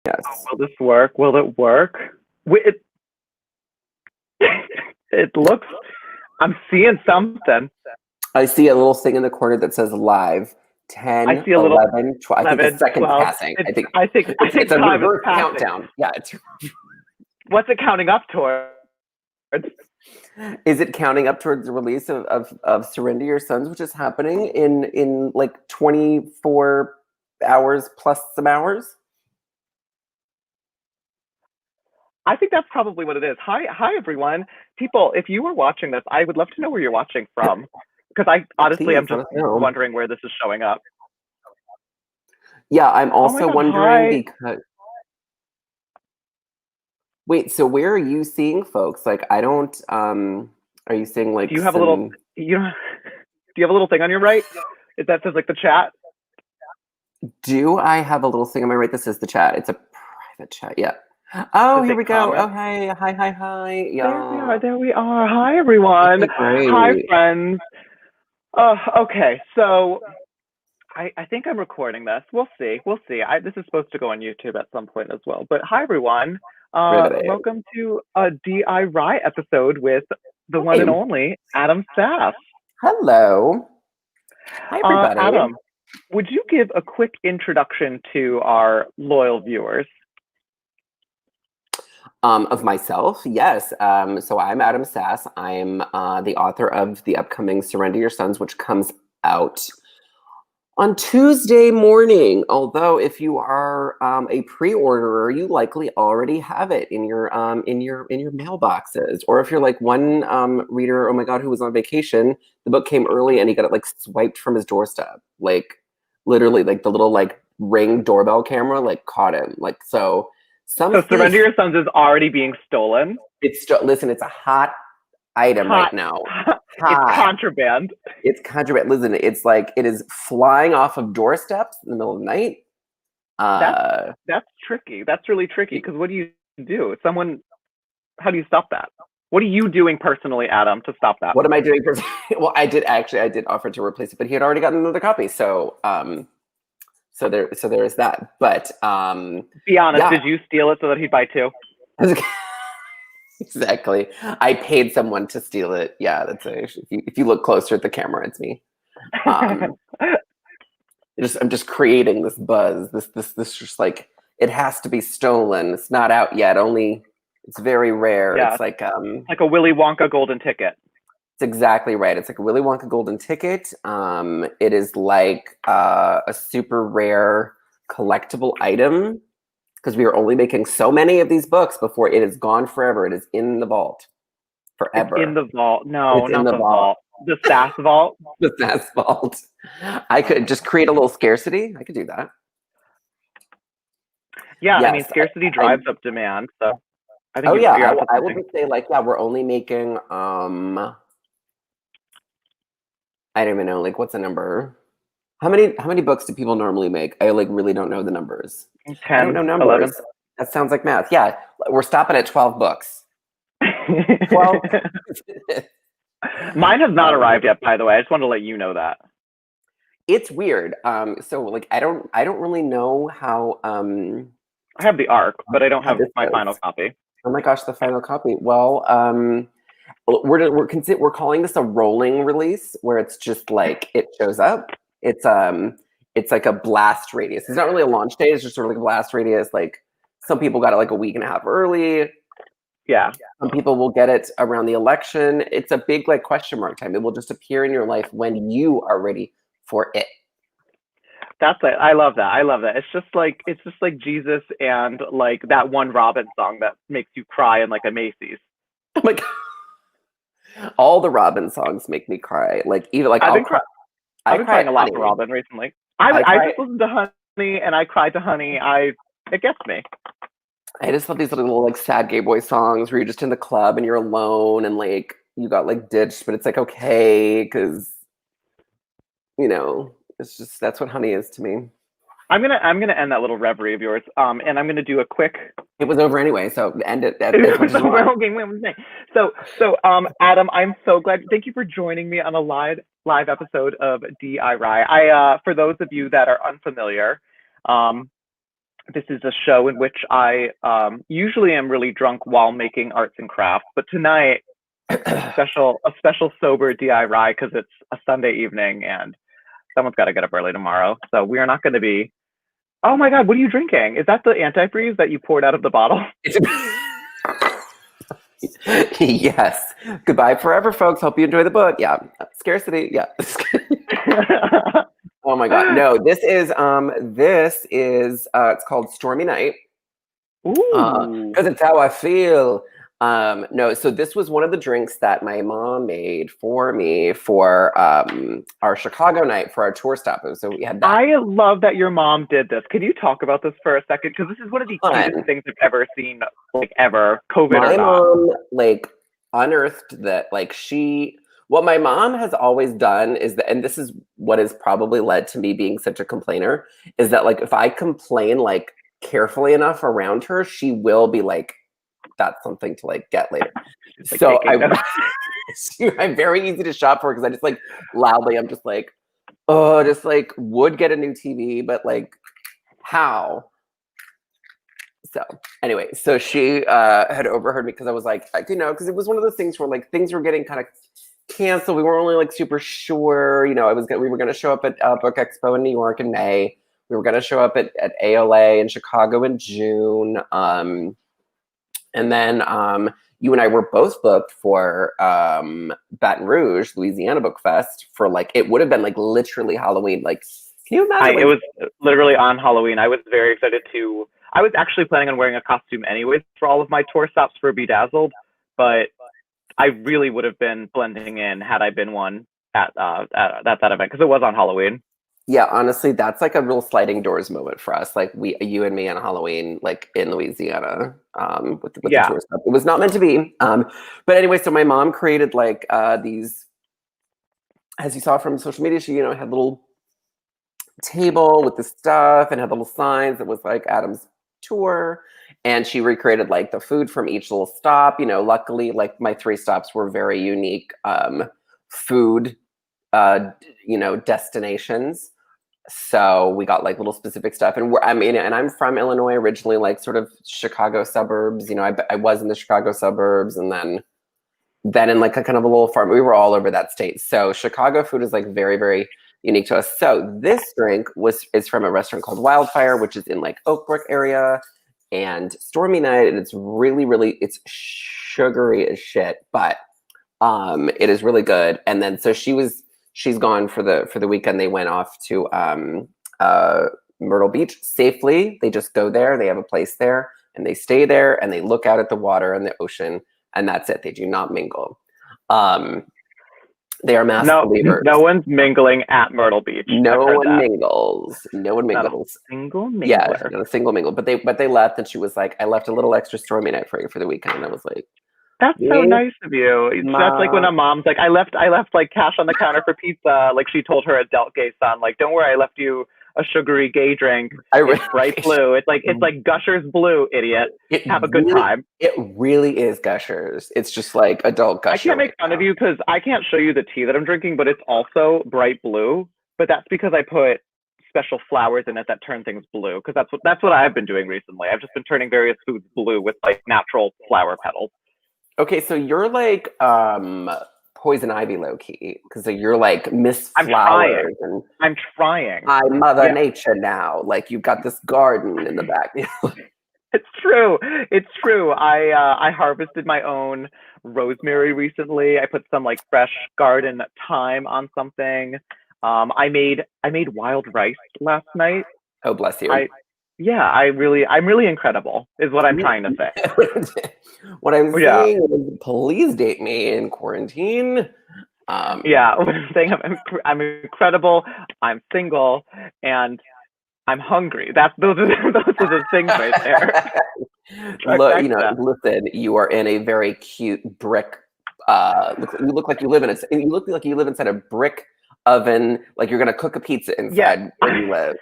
Yes. Will this work? Will it work? It looks. I'm seeing something. I see a little thing in the corner that says live. 10, I see a little 11, 12. I think the 11, second's 12. passing. I think it's a time is reverse passing. countdown. Yeah. What's it counting up towards? Is it counting up towards the release of Surrender Your Sons, which is happening in like 24 hours plus some hours? I think that's probably what it is. Hi everyone. People, if you are watching this, I would love to know where you're watching from. Because I honestly, I'm just wondering where this is showing up. Yeah, I'm also wondering because... Wait, so where are you seeing folks? Like, I don't, are you seeing like... Do you have a little, do you have a little thing on your right? That says like the chat? Do I have a little thing on my right that says the chat? It's a private chat, yeah. Oh, here we go. Oh, hey, hi. Yeah. There we are. Hi, everyone. Okay, great. Hi, friends. Okay, so I think I'm recording this. We'll see. This is supposed to go on YouTube at some point as well. But hi, everyone. Welcome to a D.I.Ry episode with the one and only ADAM SASS. Hello. Hi, everybody. Adam, would you give a quick introduction to our loyal viewers? Of myself, yes. So I'm ADAM SASS. I'm the author of the upcoming Surrender Your Sons, which comes out on Tuesday morning. Although, if you are a pre-orderer, you likely already have it in your mailboxes. Or if you're like one reader, oh my god, who was on vacation, the book came early and he got it like swiped from his doorstep, like literally, like the little like Ring doorbell camera like caught him, like so. So Surrender Your Sons is already being stolen? Listen, it's a hot item right now. It's contraband. It's contraband. Listen, it's like it is flying off of doorsteps in the middle of the night. That's tricky. That's really tricky because what do you do? How do you stop that? What are you doing personally, Adam, to stop that? What am I doing? Well, I did offer to replace it, but he had already gotten another copy. So there is that. But be honest, did you steal it so that he'd buy two? Exactly. I paid someone to steal it. Yeah, that's if you look closer at the camera, it's me. I'm just creating this buzz. This just like it has to be stolen. It's not out yet. It's very rare. Yeah, it's like a Willy Wonka golden ticket. It's exactly right. It's like a Willy Wonka golden ticket. It is like a super rare collectible item because we are only making so many of these books before it is gone forever. It is in the vault forever. It's in the vault. No, not the vault. The SASS vault. The SASS vault. I could just create a little scarcity. I could do that. Yeah, yes, I mean, scarcity drives up demand. So I think. I would just say like, yeah, we're only making I don't even know, like what's the number? How many books do people normally make? I like really don't know the numbers. 10, I don't know numbers. 11. That sounds like math. Yeah, we're stopping at 12 books. 12. Mine has not arrived yet, by the way. I just wanted to let you know that. It's weird. So like I don't really know how I have the ARC, but I don't have my final copy. Oh my gosh, the final copy. Well, we're calling this a rolling release where it's just like it shows up. It's like a blast radius. It's not really a launch date. It's just sort of like a blast radius. Like some people got it like a week and a half early. Yeah. Some people will get it around the election. It's a big like question mark time. It will just appear in your life when you are ready for it. That's it. I love that. It's just like Jesus and like that one Robin song that makes you cry in like a Macy's. Oh my god. All the Robin songs make me cry. Like even like I've been crying a lot for Robin recently. I just listened to Honey and I cried to Honey. It gets me. I just love these little like sad gay boy songs where you're just in the club and you're alone and like you got like ditched, but it's like okay because you know it's just that's what Honey is to me. I'm gonna end that little reverie of yours, and I'm gonna do a quick. It was over anyway, so end it. So, Adam, I'm so glad. Thank you for joining me on a live episode of D.I.Ry. For those of you that are unfamiliar, this is a show in which I usually am really drunk while making arts and crafts, but tonight a special sober D.I.Y. because it's a Sunday evening and someone's got to get up early tomorrow. So we are not going to be. Oh my God, what are you drinking? Is that the antifreeze that you poured out of the bottle? Yes. Goodbye forever, folks. Hope you enjoy the book. Yeah. Scarcity. Yeah. Oh my God. No, this is it's called Stormy Night. Ooh. Because it's how I feel. No, so this was one of the drinks that my mom made for me for our Chicago night for our tour stop. So we had that. I love that your mom did this. Can you talk about this for a second? Because this is one of the cutest things I've ever seen, like ever, COVID my or not. mom like unearthed that what my mom has always done is that, and this is what has probably led to me being such a complainer, is that like if I complain like carefully enough around her, she will be like, that's something to like get later. Like So I'm very easy to shop for because I just like loudly, I'm just like, oh, just like would get a new TV, but like how? So anyway, so she had overheard me because I was like, because it was one of those things where like things were getting kind of canceled. We weren't only like super sure, we were going to show up at Book Expo in New York in May. We were going to show up at ALA in Chicago in June. And then you and I were both booked for Baton Rouge, Louisiana Book Fest for like, it would have been like literally Halloween. Like, can you imagine? It was literally on Halloween. I was very excited I was actually planning on wearing a costume anyways for all of my tour stops for Bedazzled, but I really would have been blending in had I been one at that event because it was on Halloween. Yeah, honestly, that's like a real sliding doors moment for us. Like you and me on Halloween, like in Louisiana, with the tour stuff. It was not meant to be. But anyway, so my mom created like these, as you saw from social media, she, had a little table with the stuff and had little signs that was like Adam's tour. And she recreated like the food from each little stop. Luckily, like my 3 stops were very unique food destinations. So we got like little specific stuff, and I'm from Illinois originally, like sort of Chicago suburbs. I was in the Chicago suburbs, and then in like a kind of a little farm. We were all over that state. So Chicago food is like very, very unique to us. So this drink is from a restaurant called Wildfire, which is in like Oak Brook area, and Stormy Night, and it's really, really, it's sugary as shit, but it is really good. And then so she's gone for the weekend. They went off to Myrtle Beach safely. They just go there. They have a place there, and they stay there, and they look out at the water and the ocean, and that's it. They do not mingle. They are mass believers. No one's mingling at Myrtle Beach. No one mingles. No one mingles. Not a single mingler. Yeah, not a single mingle. But they left, and she was like, "I left a little extra Stormy Night for you for the weekend." And I was like, that's so nice of you. That's like when a mom's like, I left like cash on the counter for pizza. Like she told her adult gay son, like, don't worry, I left you a sugary gay drink. It's bright blue. It's like Gushers blue, idiot. Have a good time. It really is Gushers. It's just like adult Gushers. I can't make fun of you because I can't show you the tea that I'm drinking, but it's also bright blue. But that's because I put special flowers in it that turn things blue. Because that's what I've been doing recently. I've just been turning various foods blue with like natural flower petals. Okay, so you're like Poison Ivy low key, because you're like Miss Flowers. I'm trying. I'm Mother Nature now. Like you've got this garden in the back. It's true. It's true. I harvested my own rosemary recently. I put some like fresh garden thyme on something. I made wild rice last night. Oh, bless you. I'm really incredible, is what I'm trying to say. What I'm saying is, please date me in quarantine. What I'm saying, I'm incredible. I'm single, and I'm hungry. Those are the things right there. Listen, you are in a very cute brick. You look like you live inside a brick oven, like you're gonna cook a pizza inside where you live.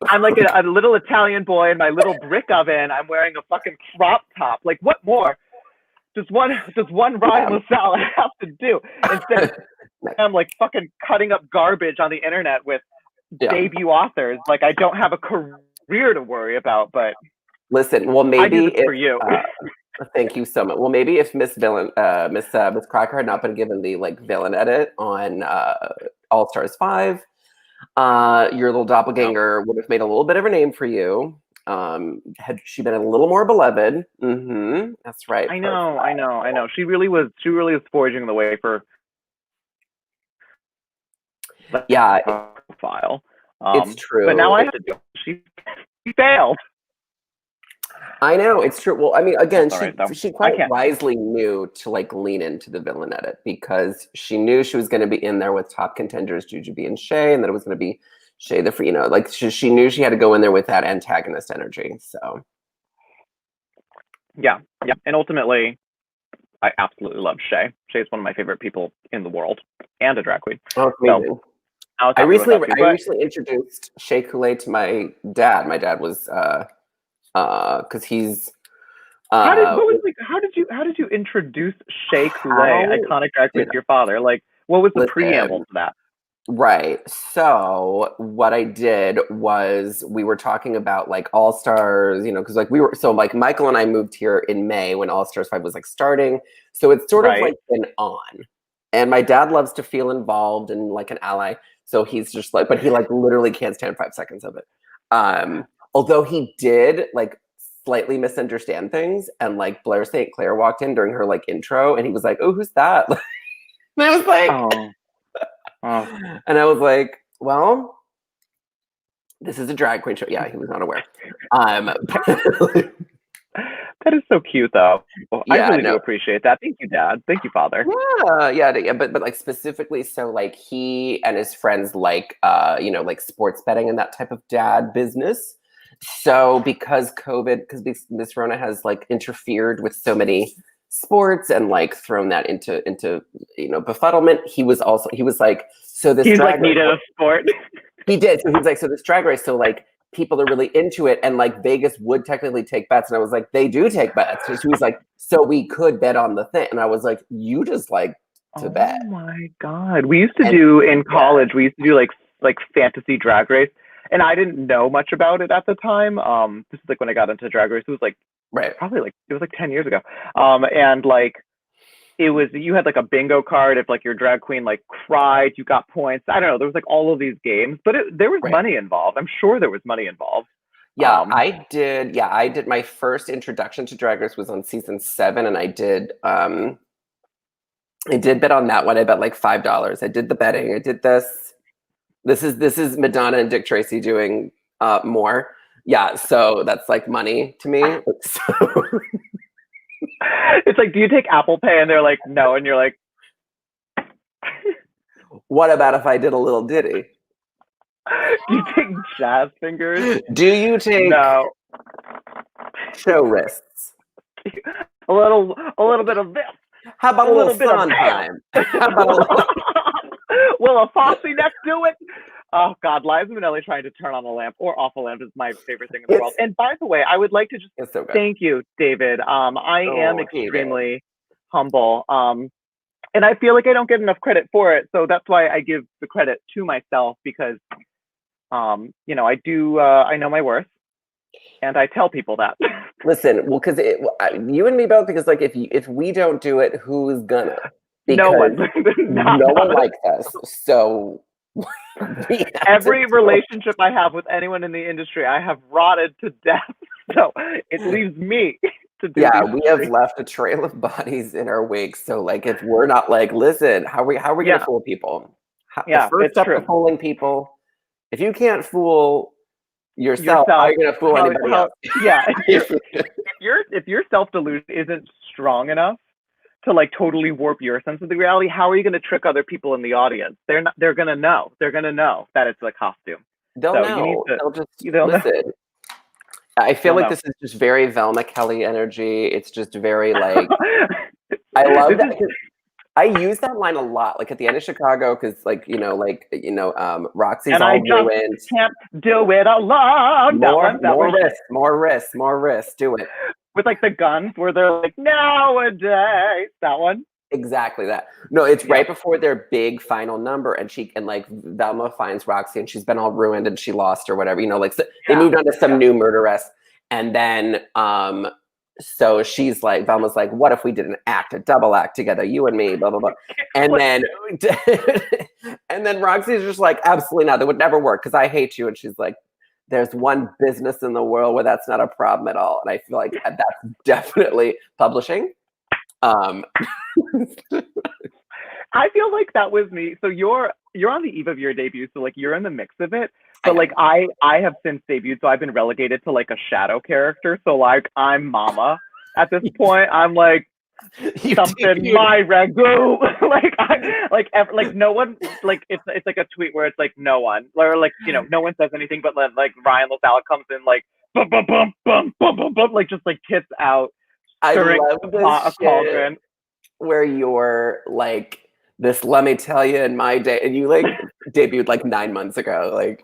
I'm like a little Italian boy in my little brick oven. I'm wearing a fucking crop top. Like, what more does one Ryan Sala have to do? Instead, I'm like fucking cutting up garbage on the internet with debut authors. Like, I don't have a career career to worry about, but listen, well, maybe I do this if for you. thank you so much. Well, maybe if Miss Crocker had not been given the like villain edit on All Stars 5, your little doppelganger would have made a little bit of a name for you. Had she been a little more beloved. That's right. I know. She really was forging the way for profile. It's true. But now I have to do it. She failed. I know, it's true. Well, I mean, again, Right, she quite wisely knew to like lean into the villain edit because she knew she was going to be in there with top contenders Jujubee and Shea, and that it was going to be Shea the free, you know, like she knew she had to go in there with that antagonist energy. So yeah, and ultimately, I absolutely love Shea. Shea is one of my favorite people in the world and a drag queen. Oh, amazing. So, I recently introduced Shea Coulee to my dad. My dad was because he's how did you introduce Shea Coulee, iconic drag queen, to your father? Like, what was the preamble to that? Right. So what I did was we were talking about like All Stars, you know, because like like Michael and I moved here in May when All Stars 5 was like starting. So it's sort of like been on. And my dad loves to feel involved and like an ally. So he's just like, but he like literally can't stand 5 seconds of it. Although he did like slightly misunderstand things, and like Blair St. Clair walked in during her like intro and he was like, "Oh, who's that?" And I was like, and I was like, well, this is a drag queen show. Yeah, he was not aware. That is so cute, though. I really do appreciate that. Thank you, Dad. Thank you, Father. Yeah. But like specifically, so like he and his friends like you know, like sports betting and that type of dad business. So because Miss Rona has like interfered with so many sports and like thrown that into you know befuddlement, he was like, so this he's like needed a sport. He did. So he was like, so this drag race, so like people are really into it, and like Vegas would technically take bets, and I was like, they do take bets. So she was like, so we could bet on the thing, and I was like, you just like to bet. Oh my God, we used to do in college. We used to do like fantasy drag race. And I didn't know much about it at the time. This is like when I got into drag race. It was like probably like it was like 10 years ago. And like it was, you had like a bingo card. If like your drag queen like cried, you got points. I don't know. There was like all of these games, but there was money involved. I'm sure there was money involved. Yeah, I did. Yeah, I did. My first introduction to drag race was on season 7, and I did bet on that one. I bet like $5. I did the betting. I did this. This is Madonna and Dick Tracy doing more. Yeah, so that's like money to me. So. It's like, do you take Apple Pay? And they're like, no. And you're like, what about if I did a little ditty? Do you take jazz fingers? Do you take show wrists? A little bit of this. How about a little Sondheim? How about will a Fosse neck do it? Oh God, Liza Minnelli trying to turn on a lamp or off a lamp is my favorite thing in the world. And by the way, I would like to just thank you, David. I am extremely humble. And I feel like I don't get enough credit for it. So that's why I give the credit to myself, because you know, I know my worth. And I tell people that. Listen, well, because you and me both, because like if we don't do it, who's gonna? No one. No one likes us. So every relationship I have with anyone in the industry, I have rotted to death. So it leaves me to do. Yeah, we have left a trail of bodies in our wake. So like, if we're not like, listen, how are we gonna fool people? The first step to fooling people, if you can't fool yourself, how are you gonna fool anybody else? Yeah, if your self-delusion isn't strong enough to like totally warp your sense of the reality, how are you going to trick other people in the audience? They're going to know that it's a costume. They'll know. They'll listen. I feel like this is just very Velma Kelly energy. It's just very like, I love that. I use that line a lot, like at the end of Chicago, because Roxy's all ruined. Can't do it alone. More risk. Do it. With like the guns where they're like, nowadays. That one. Exactly that. No, it's right before their big final number, and like Velma finds Roxy, and she's been all ruined, and she lost or whatever. Like they moved on to some new murderess, and then so she's like, Velma's like, what if we did a double act together, you and me, blah blah blah, and then and then Roxy's just like, absolutely not, that would never work because I hate you, and she's like, there's one business in the world where that's not a problem at all, and I feel like that's definitely publishing. I feel like that was me. So you're on the eve of your debut, so like you're in the mix of it. But like I have since debuted, so I've been relegated to like a shadow character. So like I'm Mama at this point. I'm like something my ragu. like no one, like it's like a tweet where it's like no one, or like no one says anything, but like Ryan LaSalle comes in like bum bum bum bum bum bum bum, like just like kits out. I love this shit where you're like, this, let me tell you, in my day, and you like debuted like 9 months ago, like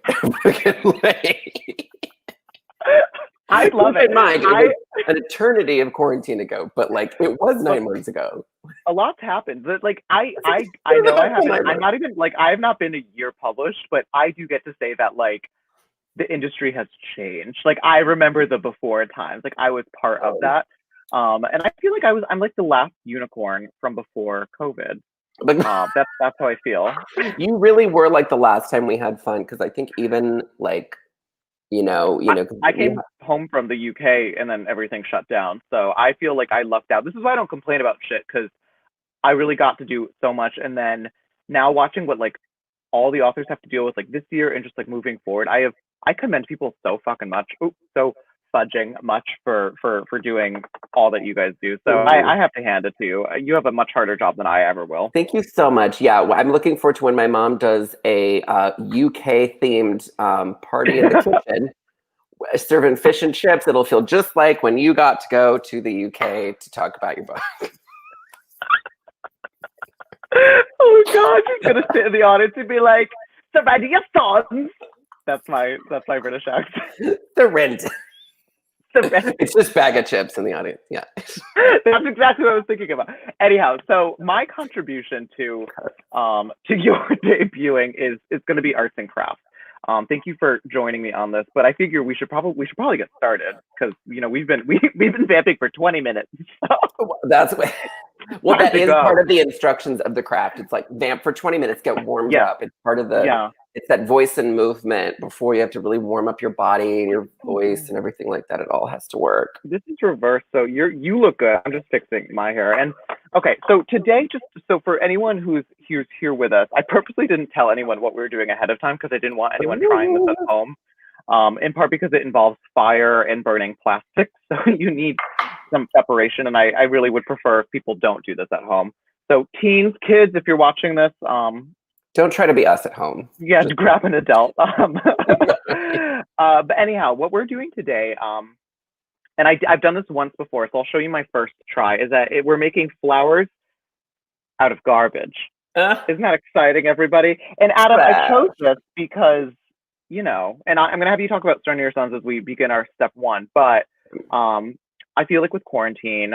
I love it. It was an eternity of quarantine ago, but like it was 9 months ago. A lot's happened. But like I know I haven't. I'm not even like I have not been a year published, but I do get to say that like the industry has changed. Like I remember the before times. Like I was part of that. And I feel like I'm like the last unicorn from before COVID. That's how I feel. You really were like the last time we had fun, because I think even like I came home from the UK and then everything shut down, so I feel like I lucked out. This is why I don't complain about shit, because I really got to do so much. And then now watching what like all the authors have to deal with like this year and just like moving forward, I commend people so fucking much. So fudging much for doing all that you guys do. So I have to hand it to you. You have a much harder job than I ever will. Thank you so much. Yeah, I'm looking forward to when my mom does a UK themed party in the kitchen, serving fish and chips. It'll feel just like when you got to go to the UK to talk about your book. Oh God, you're gonna sit in the audience and be like, "Surrender your sons." That's my British accent. Surrender. It's just bag of chips in the audience. Yeah. That's exactly what I was thinking about. Anyhow, so my contribution to your debuting is going to be arts and crafts. Thank you for joining me on this, but I figure we should probably get started, because we've been vamping for 20 minutes. So. That is part of the instructions of the craft. It's like vamp for 20 minutes, get warmed up. It's part of the it's that voice and movement before you have to really warm up your body and your voice and everything like that. It all has to work. This is reverse, so you look good. I'm just fixing my hair. And okay, so today, so for anyone who's here with us, I purposely didn't tell anyone what we were doing ahead of time, because I didn't want anyone trying this at home. In part because it involves fire and burning plastic, so you need some separation, and I really would prefer if people don't do this at home. So teens, kids, if you're watching this, don't try to be us at home. Yeah, just grab an adult. But anyhow, what we're doing today, and I've done this once before, so I'll show you my first try, is that we're making flowers out of garbage. Isn't that exciting, everybody? And Adam, I chose this because, and I'm going to have you talk about Surrender Your Sons as we begin our step one, but I feel like with quarantine,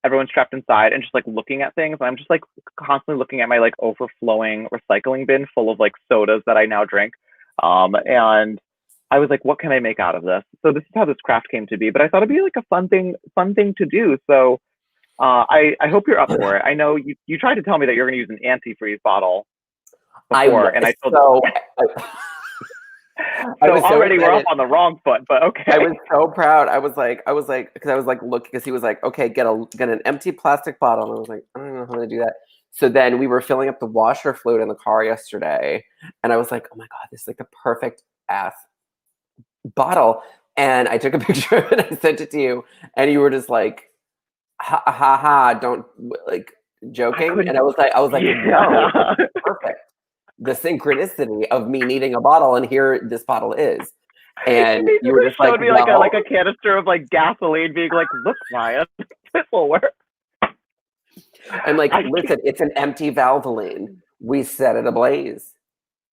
everyone's trapped inside and just like looking at things. I'm just like constantly looking at my like overflowing recycling bin full of like sodas that I now drink. And I was like, what can I make out of this? So this is how this craft came to be, but I thought it'd be like a fun thing to do. So I hope you're up for it. I know you tried to tell me that you're going to use an antifreeze bottle before, and I told you. So already we're up on the wrong foot, but okay. I was so proud. I was like, because I was like, look, because he was like, okay, get an empty plastic bottle. And I was like, I don't know how to do that. So then we were filling up the washer fluid in the car yesterday, and I was like, oh my God, this is like the perfect ass bottle. And I took a picture of it and I sent it to you, and you were just like, ha ha ha, don't, like, joking. And I was like, no, perfect. The synchronicity of me needing a bottle, and here this bottle is. And you were just like, me like a canister of like gasoline, being like, look, Ryan, this will work. I'm like, listen, it's an empty Valvoline. We set it ablaze.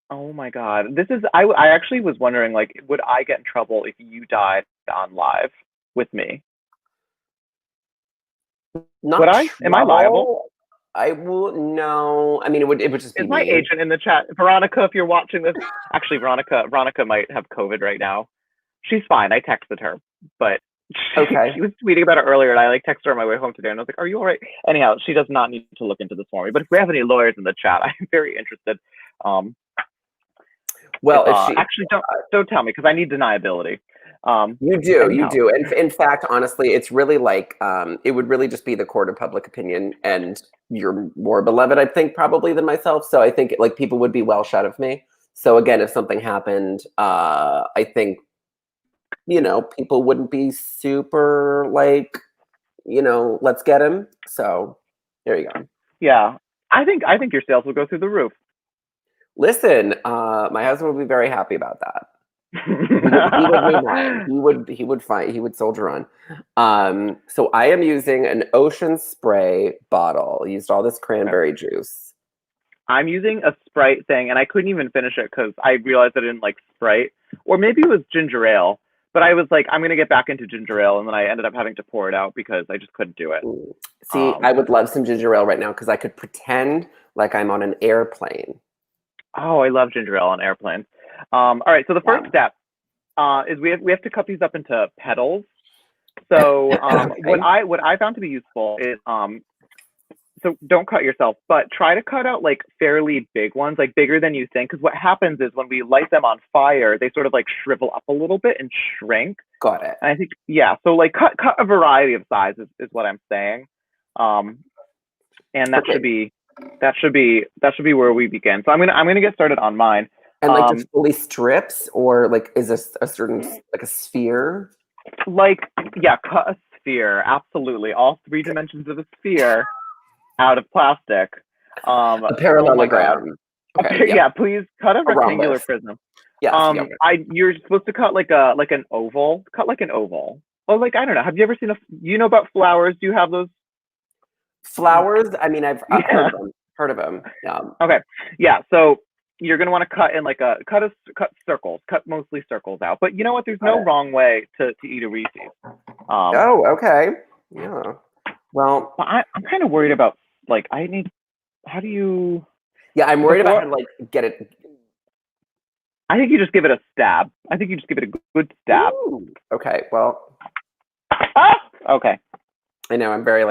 Oh my God. This is, I actually was wondering, like, would I get in trouble if you died on live with me? Would I? Am I liable? I will no. I mean, it would just be Is my agent in the chat? Veronica, if you're watching this, actually, Veronica might have COVID right now. She's fine. I texted her, but she was tweeting about it earlier, and I texted her on my way home today, and I was like, "Are you all right?" Anyhow, she does not need to look into this for me. But if we have any lawyers in the chat, I'm very interested. Well, if she actually don't tell me because I need deniability. You do. And in fact, honestly, it's really it would really just be the court of public opinion, and you're more beloved, I think, probably than myself. So I think people would be well shut of me. So again, if something happened, I think, people wouldn't be super let's get him. So there you go. Yeah. I think your sales will go through the roof. Listen, my husband would be very happy about that. He would soldier on. So I am using an ocean spray bottle. I used all this cranberry juice. I'm using a Sprite thing, and I couldn't even finish it because I realized I didn't like Sprite, or maybe it was ginger ale. But I was like, I'm gonna get back into ginger ale, and then I ended up having to pour it out because I just couldn't do it. See, I would love some ginger ale right now because I could pretend like I'm on an airplane. Oh, I love ginger ale on airplanes. All right, so the first step is we have to cut these up into petals. So what I found to be useful is so don't cut yourself, but try to cut out fairly big ones, bigger than you think, because what happens is when we light them on fire, they sort of shrivel up a little bit and shrink. Got it. And I think so cut a variety of sizes is what I'm saying. And that should be where we begin. So I'm gonna get started on mine. And just fully strips, or is this a certain a sphere? Cut a sphere, absolutely. All 3 dimensions of a sphere out of plastic. A parallelogram. Okay, yeah, please cut a rectangular prism. Yeah. You're supposed to cut an oval. Cut like an oval. Well, I don't know. Have you ever seen you know about flowers? Do you have those? Flowers? I mean, I've heard of them. Yeah. Okay. Yeah. So you're gonna want to cut in cut circles. Cut mostly circles out. But you know what? There's no wrong way to eat a Reese's. Oh, okay. Yeah. Well, I'm kind of worried about how do you? Yeah, I'm worried about how to get it. I think you just give it a stab. I think you just give it a good stab. Ooh. Okay. Well. Ah! Okay. I know. I'm very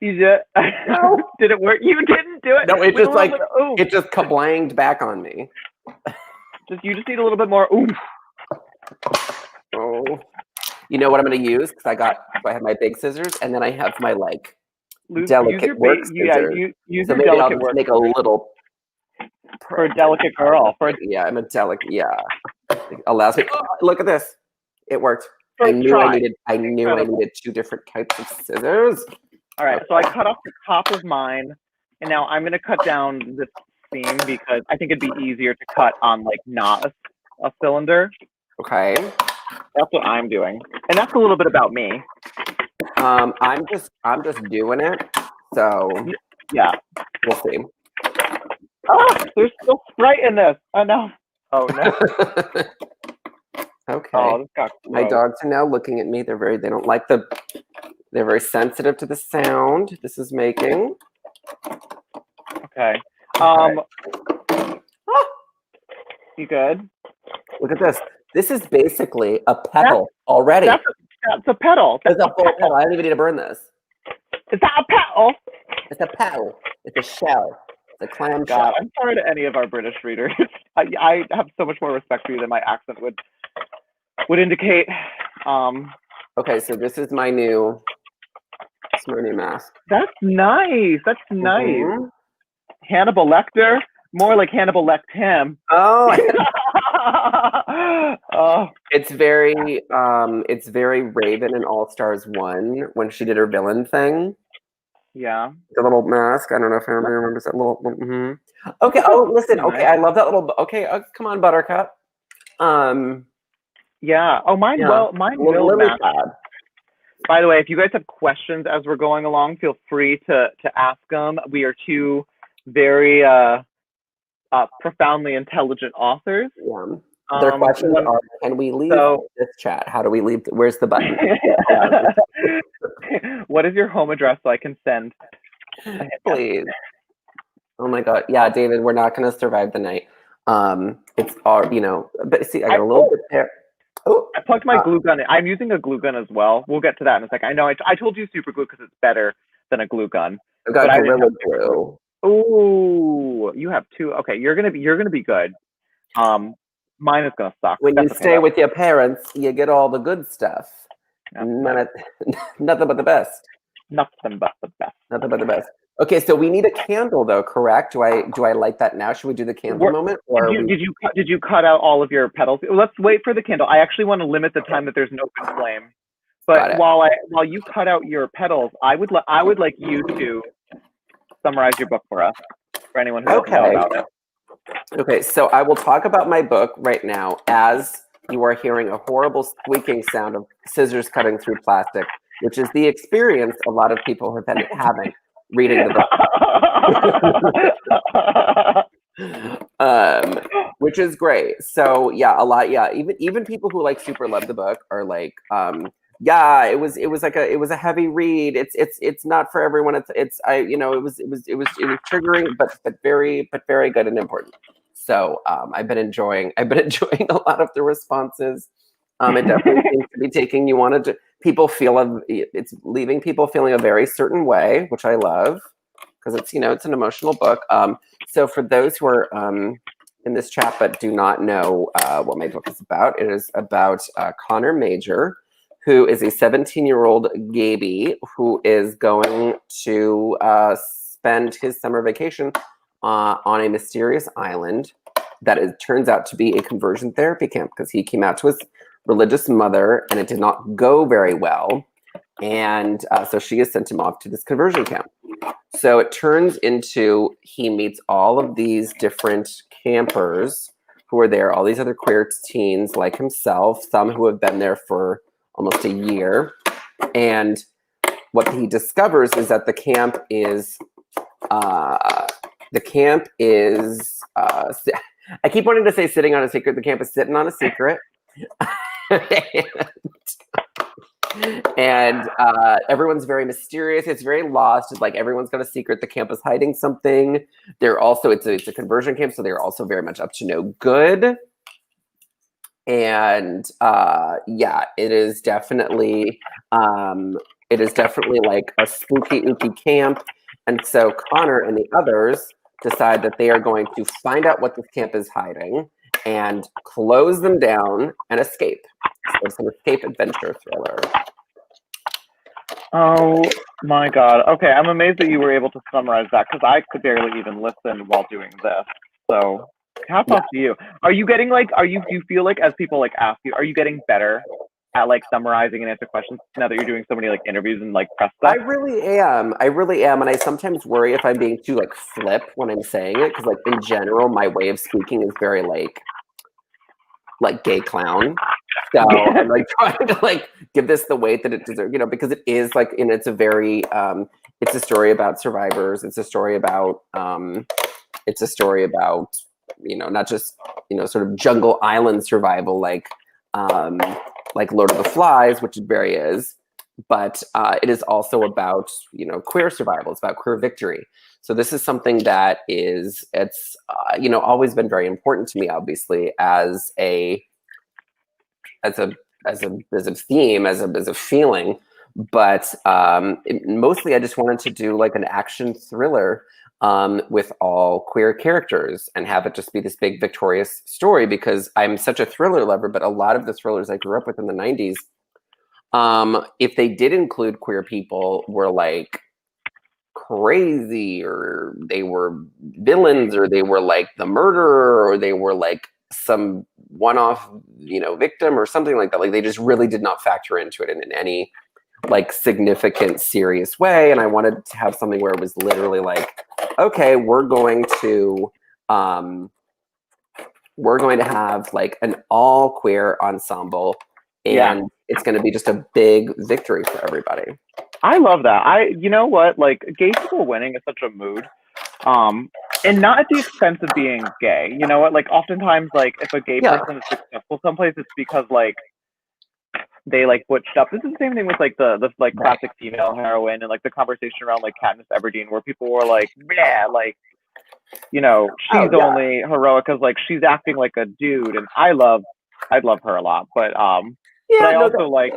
You did? No. Did it work? You didn't do it. No, it just it just kablanged back on me. You just need a little bit more oomph. Oh. You know what I'm going to use? Because I have my big scissors, and then I have my delicate work scissors. Yeah, use so your maybe delicate I'll work. Make a little. For a delicate girl. Yeah, I'm a delicate. Yeah, it allows me. Oh, look at this. It worked. I knew I needed 2 different types of scissors. All right, so I cut off the top of mine, and now I'm going to cut down this seam because I think it'd be easier to cut on not a cylinder. Okay. That's what I'm doing, and that's a little bit about me. I'm just doing it. So yeah, we'll see. Oh, there's still Sprite in this. Oh no. Oh no. Okay. Oh, this got gross. My dogs are now looking at me. They don't like they're very sensitive to the sound this is making. Okay. You good? Look at this. This is basically a petal already. That's a petal. It's a full petal. I don't even need to burn this. Is that a petal? It's a petal. It's a shell. It's a clam shell. God, I'm sorry to any of our British readers. I have so much more respect for you than my accent would indicate. Okay, so this is my new mask. That's nice. That's nice. Mm-hmm. Hannibal Lecter, more like Hannibal Lecter him. Oh. Oh. It's very Raven in All Stars 1 when she did her villain thing. Yeah. The little mask. I don't know if anybody remembers that little. Mm-hmm. Okay. Oh, listen. Okay, I love that little. Okay, come on, Buttercup. Yeah. Oh, mine. Yeah. Well, mine will match. By the way, if you guys have questions as we're going along, feel free to ask them. We are 2 very profoundly intelligent authors. Yeah. Their questions are: can we leave this chat? How do we leave? Where's the button? What is your home address so I can send? Please. Oh my God. Yeah, David, we're not going to survive the night. It's all, but see, I got a little bit there. Oh, I plugged my glue gun in. I'm using a glue gun as well. We'll get to that in a second. I know I told you super glue because it's better than a glue gun. I've got Gorilla Glue. Oh, you have two. Okay, you're gonna be good. Mine is gonna suck. When you stay with your parents, you get all the good stuff. Nothing but the best. Nothing but the best. Nothing but the best. Okay, so we need a candle though, correct? Do I light that now? Should we do the candle moment? Or did you cut out all of your petals? Let's wait for the candle. I actually want to limit the time that there's an open flame. But while you cut out your petals, I would like you to summarize your book for us, for anyone who doesn't know about it. Okay, so I will talk about my book right now as you are hearing a horrible squeaking sound of scissors cutting through plastic, which is the experience a lot of people have been having reading the book. Which is great. So yeah, even people who like super love the book are like, it was a heavy read. It's not for everyone. It was triggering, but very good and important. So I've been enjoying a lot of the responses. It definitely seems to be taking it's leaving people feeling a very certain way, which I love because it's an emotional book. So for those who are in this chat but do not know what my book is about, it is about Connor Major, who is a 17-year-old Gaby who is going to spend his summer vacation on a mysterious island that turns out to be a conversion therapy camp because he came out to his religious mother and it did not go very well. And so she has sent him off to this conversion camp. So it turns into he meets all of these different campers who are there, all these other queer teens like himself, some who have been there for almost a year. And what he discovers is that the camp is I keep wanting to say sitting on a secret. The camp is sitting on a secret. and everyone's very mysterious. It's very lost. It's like everyone's got a secret. The camp is hiding something. It's a conversion camp, so they're also very much up to no good. And it is definitely like a spooky ooky camp. And so Connor and the others decide that they are going to find out what this camp is hiding and close them down and escape. So it's an escape adventure thriller. Oh my God. Okay, I'm amazed that you were able to summarize that because I could barely even listen while doing this. So hats off to you. Are you getting do you feel like as people ask you, are you getting better at summarizing and answer questions now that you're doing so many interviews and press stuff? I really am. And I sometimes worry if I'm being too flip when I'm saying it because in general my way of speaking is very gay clown. So I'm trying to give this the weight that it deserves, because it is and it's a very it's a story about survivors. It's a story about not just sort of jungle island survival like Lord of the Flies, which it very is, but it is also about queer survival. It's about queer victory. So this is something that it's always been very important to me, obviously, as a theme, as a feeling. But mostly, I just wanted to do an action thriller with all queer characters and have it just be this big victorious story because I'm such a thriller lover. But a lot of the thrillers I grew up with in the 90s, if they did include queer people, were crazy, or they were villains, or they were the murderer, or they were some one-off victim or something like that. They just really did not factor into it in any significant serious way. And I wanted to have something where it was literally okay, we're going to have an all queer ensemble, and it's going to be just a big victory for everybody. I love that. You know what? Gay people winning is such a mood. And not at the expense of being gay. You know what? Oftentimes, if a gay person is successful someplace, it's because they like butched up. This is the same thing with like the like classic female heroine and like the conversation around like Katniss Everdeen, where people were like, yeah, like, you know, she's only heroic because like she's acting like a dude, and I love her a lot, but I also like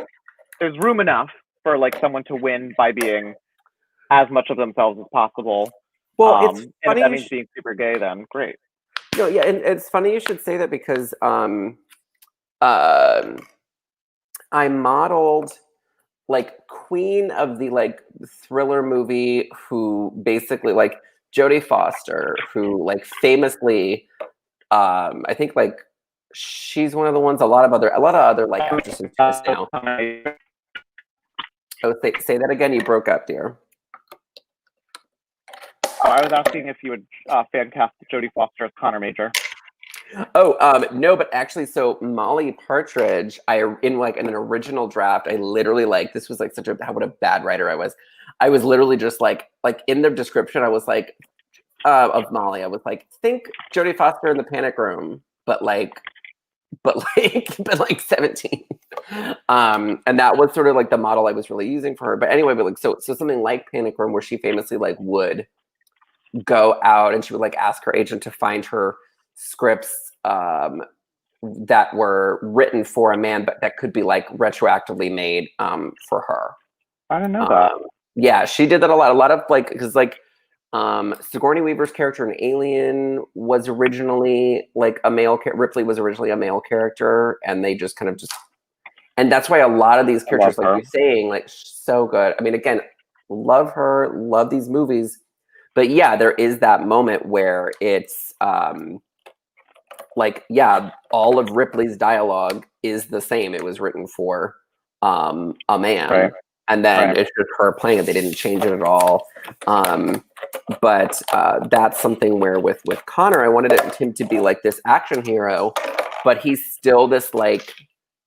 there's room enough for like someone to win by being as much of themselves as possible. Well, it's funny, and if that means being super gay, then great. No, yeah, and it's funny you should say that because I modeled like queen of the like thriller movie, who basically like Jodie Foster, who like famously, I think like she's one of the ones a lot of other like actresses just now. Oh, say that again. You broke up, dear. Oh, I was asking if you would fan cast Jodie Foster as Connor Major. Oh, no, but actually, so Molly Partridge, in an original draft, I literally like, this was like what a bad writer I was. I was literally just like in the description, I was like, of Molly, I was like, think Jodie Foster in the Panic Room, but like 17. And that was sort of like the model I was really using for her. But anyway, but like, so something like Panic Room, where she famously like would go out and she would like ask her agent to find her scripts that were written for a man, but that could be like retroactively made for her. I didn't know that. Yeah, she did that a lot of like, because like Sigourney Weaver's character in Alien was originally like a male Ripley was originally a male character, and they just kind of and that's why a lot of these characters, like you're saying, like so good. I mean, again, love her, love these movies, but yeah, there is that moment where it's like, yeah, all of Ripley's dialogue is the same. It was written for a man. Right. And then it's just her playing it. They didn't change it at all. But that's something where with Connor, I wanted him to be like this action hero, but he's still this like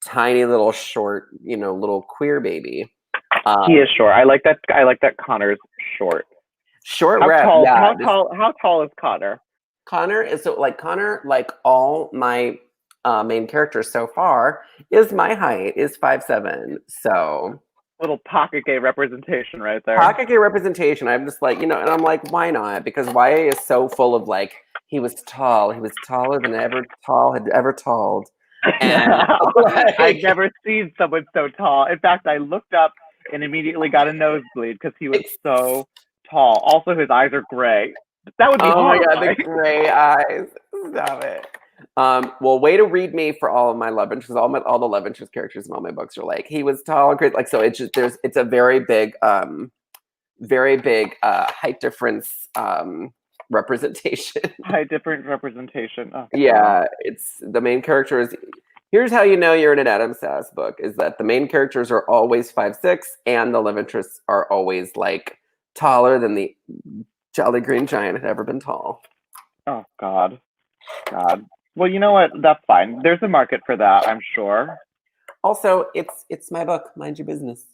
tiny little short, little queer baby. He is short. I like that Connor's short. Short rep. Yeah. How tall is Connor? Connor, like all my main characters so far, is my height, is 5'7". So little pocket gay representation right there. Pocket gay representation. I'm just like, and I'm like, why not? Because YA is so full of like, he was tall. He was taller than had ever talled. And I've never seen someone so tall. In fact, I looked up and immediately got a nosebleed because he was so tall. Also, his eyes are gray. That would be horrifying. Oh my God, the gray eyes. Stop it. Well, way to read me for all of my love interests. All the love interest characters in all my books are like, he was tall and great. Like, so it's just, it's a very big height difference representation. Height difference representation. Oh, yeah, it's the main character is. Here's how you know you're in an Adam Sass book: is that the main characters are always 5'6", and the love interests are always like taller than the Jolly Green Giant had ever been tall. Oh God. Well, you know what? That's fine. There's a market for that, I'm sure. Also, it's my book. Mind your business.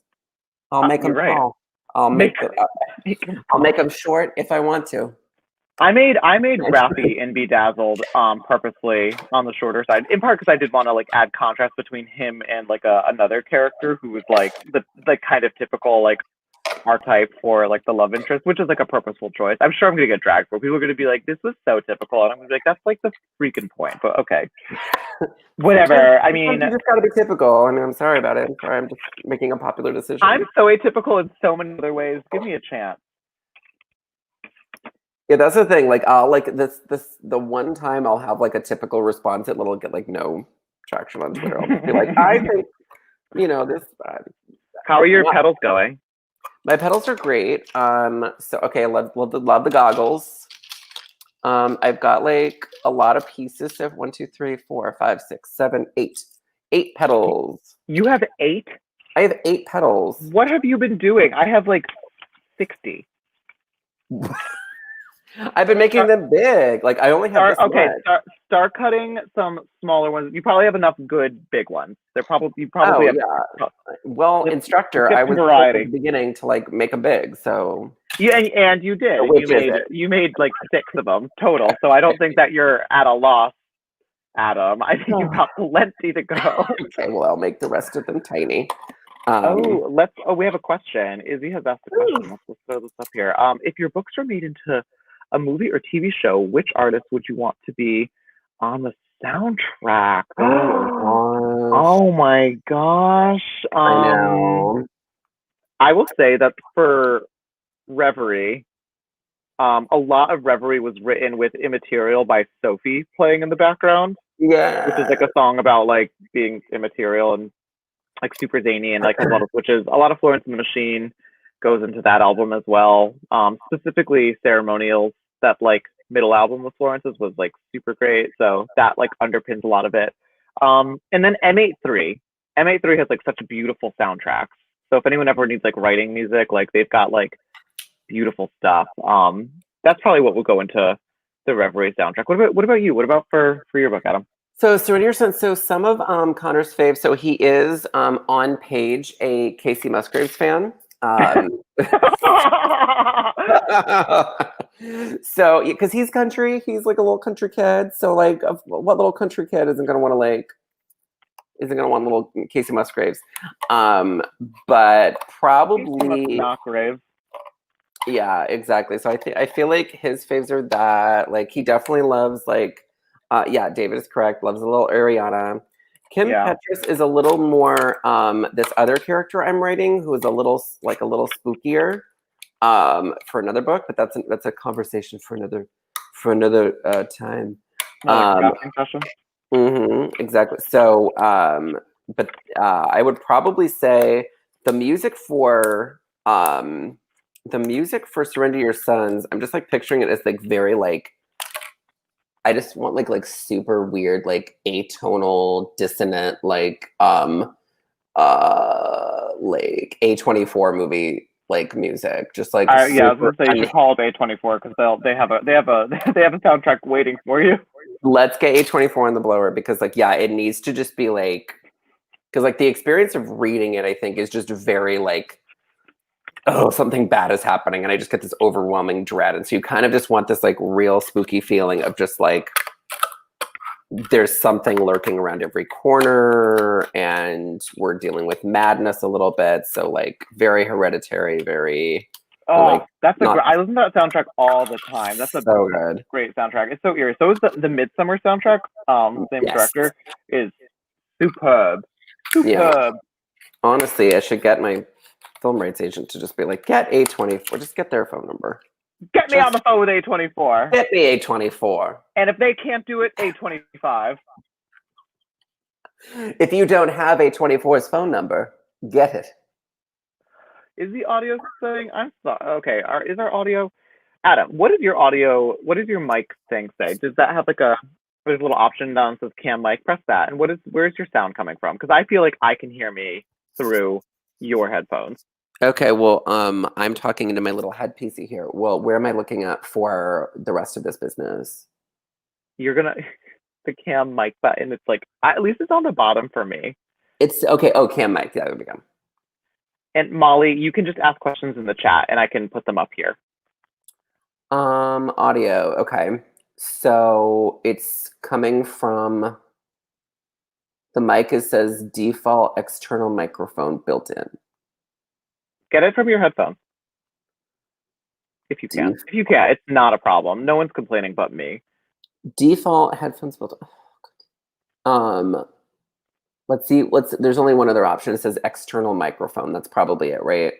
I'll make them tall. I'll make them short if I want to. I made Raffi in Bedazzled purposely on the shorter side, in part because I did want to like add contrast between him and like another character who was like the kind of typical like archetype for like the love interest, which is like a purposeful choice. I'm sure I'm gonna get dragged for. People are gonna be like, this was so typical, and I'm gonna be like, that's like the freaking point. But okay, whatever. I mean, you just gotta be typical. I mean, I'm sorry about it. I'm sorry, I'm just making a popular decision. I'm so atypical in so many other ways. Give me a chance. Yeah, that's the thing. Like, I'll like the one time I'll have like a typical response, it'll get like no traction on Twitter. I'll be like, I think, this. How are your petals going? My petals are great. So okay, I love the goggles. I've got like a lot of pieces. So 1, 2, 3, 4, 5, 6, 7, 8. 8 petals. You have 8? I have 8 petals. What have you been doing? I have like 60. I've been making them big. Like I only have this much. Start cutting some smaller ones. You probably have enough good big ones. You probably have. Yeah. Well, instructor, I was at the beginning to like make them big. So yeah, and you did. You made like 6 of them total. So I don't think that you're at a loss Adam. I think you've got plenty to go. Okay, well, I'll make the rest of them tiny. We have a question. Izzy has asked a question. Let's throw this up here. If your books were made into a movie or TV show, which artist would you want to be on the soundtrack? Oh my gosh. I know. I will say that for Reverie, a lot of Reverie was written with Immaterial by Sophie playing in the background. Yeah. Which is like a song about like being immaterial and like super zany and like has a lot of switches. A lot of Florence and the Machine goes into that album as well. Specifically Ceremonials, that like middle album of Florence's was like super great. So that like underpins a lot of it. And then M83. M83 has like such beautiful soundtracks. So if anyone ever needs like writing music, like they've got like beautiful stuff. That's probably what will go into the Reverie soundtrack. What about you? What about for your book, Adam? So Surrender Your Sons. So some of Connor's faves. So he is on page a Casey Musgraves fan. So because he's country, he's like a little country kid. So like, what little country kid isn't gonna want little Casey Musgraves? But probably not Graves. Yeah, exactly. So I feel like his faves are that. Like he definitely loves like, David is correct. Loves a little Ariana. Kim Petras is a little more this other character I'm writing who is a little spookier for another book, but that's a conversation for another time. Crafting session. Exactly. So, but I would probably say the music for Surrender Your Sons, I'm just like picturing it as like very like, I just want like super weird, like atonal, dissonant, like A24 movie like music, just like I was gonna say you should call it A24 because they have a soundtrack waiting for you. Let's get A24 on the blower because like it needs to just be like, because like the experience of reading it I think is just very like, oh, something bad is happening, and I just get this overwhelming dread. And so you kind of just want this like real spooky feeling of just like there's something lurking around every corner, and we're dealing with madness a little bit. So like very Hereditary, very. I listen to that soundtrack all the time. That's so good. Great soundtrack. It's so eerie. So is the Midsummer soundtrack. Same director is superb. Yeah. Honestly, I should get my film rights agent to just be like, get A24, just get their phone number. Get me on the phone with A24. Get me A24. And if they can't do it, A25. If you don't have A24's phone number, get it. Is the audio saying? I'm sorry. Okay. Is our audio? Adam, what is your mic thing say? Does that have like there's a little option down that says cam mic? Press that. And where's your sound coming from? Because I feel like I can hear me through your headphones. Okay, well, I'm talking into my little headpiece here. Well, where am I looking at for the rest of this business? You're gonna the cam mic button. It's like at least it's on the bottom for me. It's okay. Oh, cam mic. Yeah, there we go. And Molly, you can just ask questions in the chat, and I can put them up here. Audio. Okay, so it's coming from the mic. It says default external microphone built in. Get it from your headphones. If you can. If you can, it's not a problem. No one's complaining but me. Default headphones built in. Oh, let's see. There's only one other option. It says external microphone. That's probably it, right?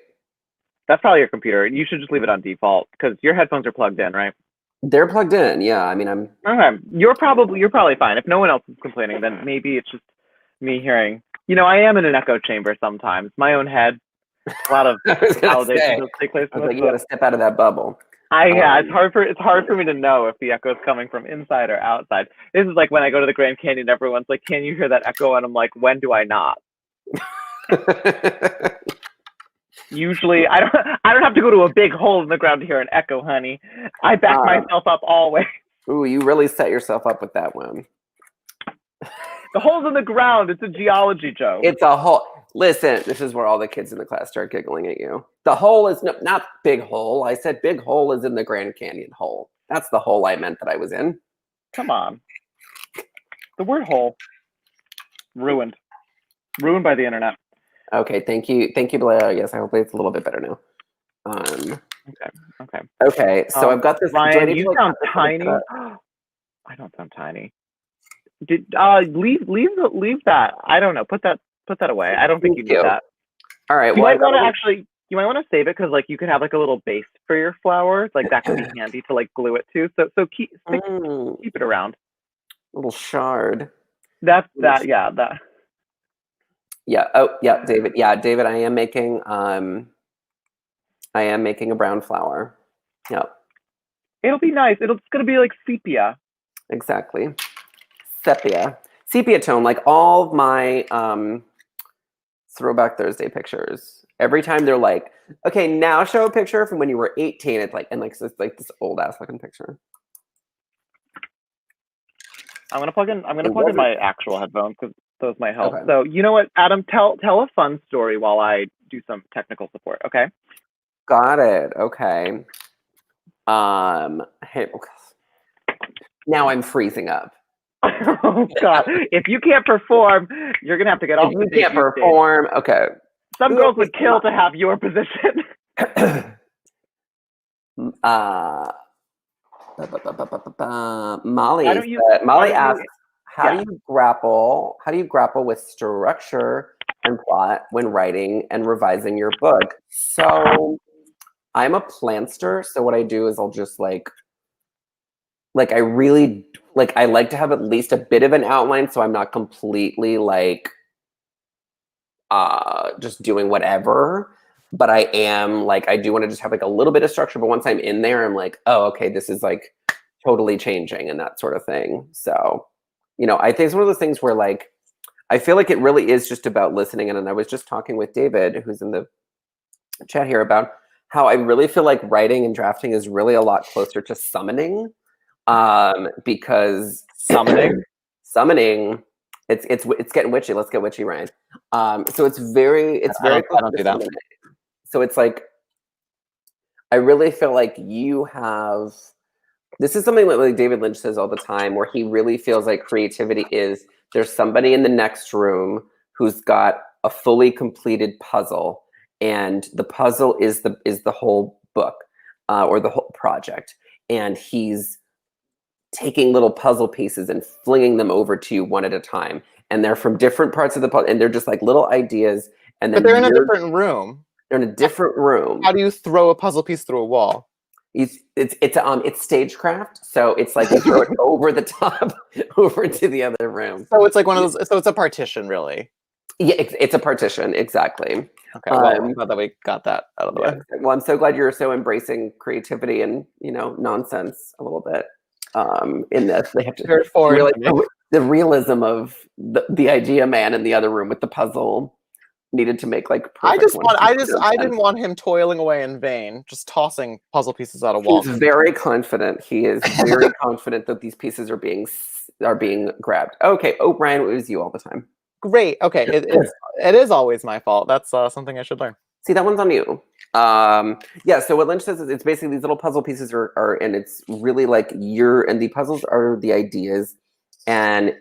That's probably your computer. You should just leave it on default because your headphones are plugged in, right? They're plugged in. Yeah. I mean, I'm okay. You're probably fine. If no one else is complaining, then maybe it's just me hearing. I am in an echo chamber sometimes. My own head. A lot of validations take place. You got to step out of that bubble. It's hard for me to know if the echo is coming from inside or outside. This is like when I go to the Grand Canyon. Everyone's like, "Can you hear that echo?" And I'm like, "When do I not?" Usually, I don't have to go to a big hole in the ground to hear an echo, honey. I back myself up always. Ooh, you really set yourself up with that one. The hole's in the ground. It's a geology joke. It's a hole. Listen, this is where all the kids in the class start giggling at you. The hole is not big hole. I said big hole is in the Grand Canyon hole. That's the hole I meant that I was in. Come on. The word hole. Ruined by the internet. Okay, thank you, Blair. Yes, I hope it's a little bit better now. Okay. So I've got this. Ryan, you sound tiny. I don't sound tiny. Leave that. I don't know. Put that away. I don't think you need that. All right. You might want to save it because like you could have like a little base for your flower. Like that could be handy to like glue it to. So keep it around. Little shard. Yeah. Oh, yeah, David. Yeah, David. I am making a brown flower. Yep. It'll be nice. It's gonna be like sepia. Exactly. Sepia tone. Like all of my Throwback Thursday pictures. Every time they're like, okay, now show a picture from when you were 18. It's like, it's like this old ass looking picture. I'm gonna plug in my actual headphones because those might help. Okay. So you know what, Adam, tell a fun story while I do some technical support. Okay. Got it. Okay. Hey, now I'm freezing up. Oh God! If you can't perform, you're gonna have to get off the stage. You can't perform. Okay. Some girls would kill to have your position. Molly asks, how do you grapple with structure and plot when writing and revising your book? So I'm a planster, so what I do is I'll just like I really I like to have at least a bit of an outline so I'm not completely like just doing whatever. But I am like, I do want to just have like a little bit of structure, but once I'm in there, I'm like, oh, okay, this is like totally changing and that sort of thing. So, I think it's one of those things where like, I feel like it really is just about listening. And I was just talking with David, who's in the chat here, about how I really feel like writing and drafting is really a lot closer to summoning. Because summoning, it's getting witchy. Let's get witchy, Ryan. So it's very I don't do that. So it's like, I really feel like you have, this is something that like David Lynch says all the time, where he really feels like creativity is, there's somebody in the next room who's got a fully completed puzzle, and the puzzle is the whole book, or the whole project. And he's taking little puzzle pieces and flinging them over to you one at a time. And they're from different parts of the puzzle, and they're just like little ideas. And then but they're in a different room. They're in a different room. How do you throw a puzzle piece through a wall? It's stagecraft, so it's like you throw it over the top, over to the other room. So it's like one of those. So it's a partition, really. Yeah, it's a partition, exactly. Okay, well, I'm glad that we got that out of the way. Well, I'm so glad you're so embracing creativity and nonsense a little bit. In this, they have to realize the realism of the idea man in the other room with the puzzle. Needed to make like I didn't want him toiling away in vain, just tossing puzzle pieces out of walls. He's very confident. He is very confident that these pieces are being grabbed. Okay. Oh, Brian, it was you all the time. Great. Okay. It is always my fault. That's something I should learn. See, that one's on you. Yeah. So what Lynch says is it's basically these little puzzle pieces are and it's really like and the puzzles are the ideas, and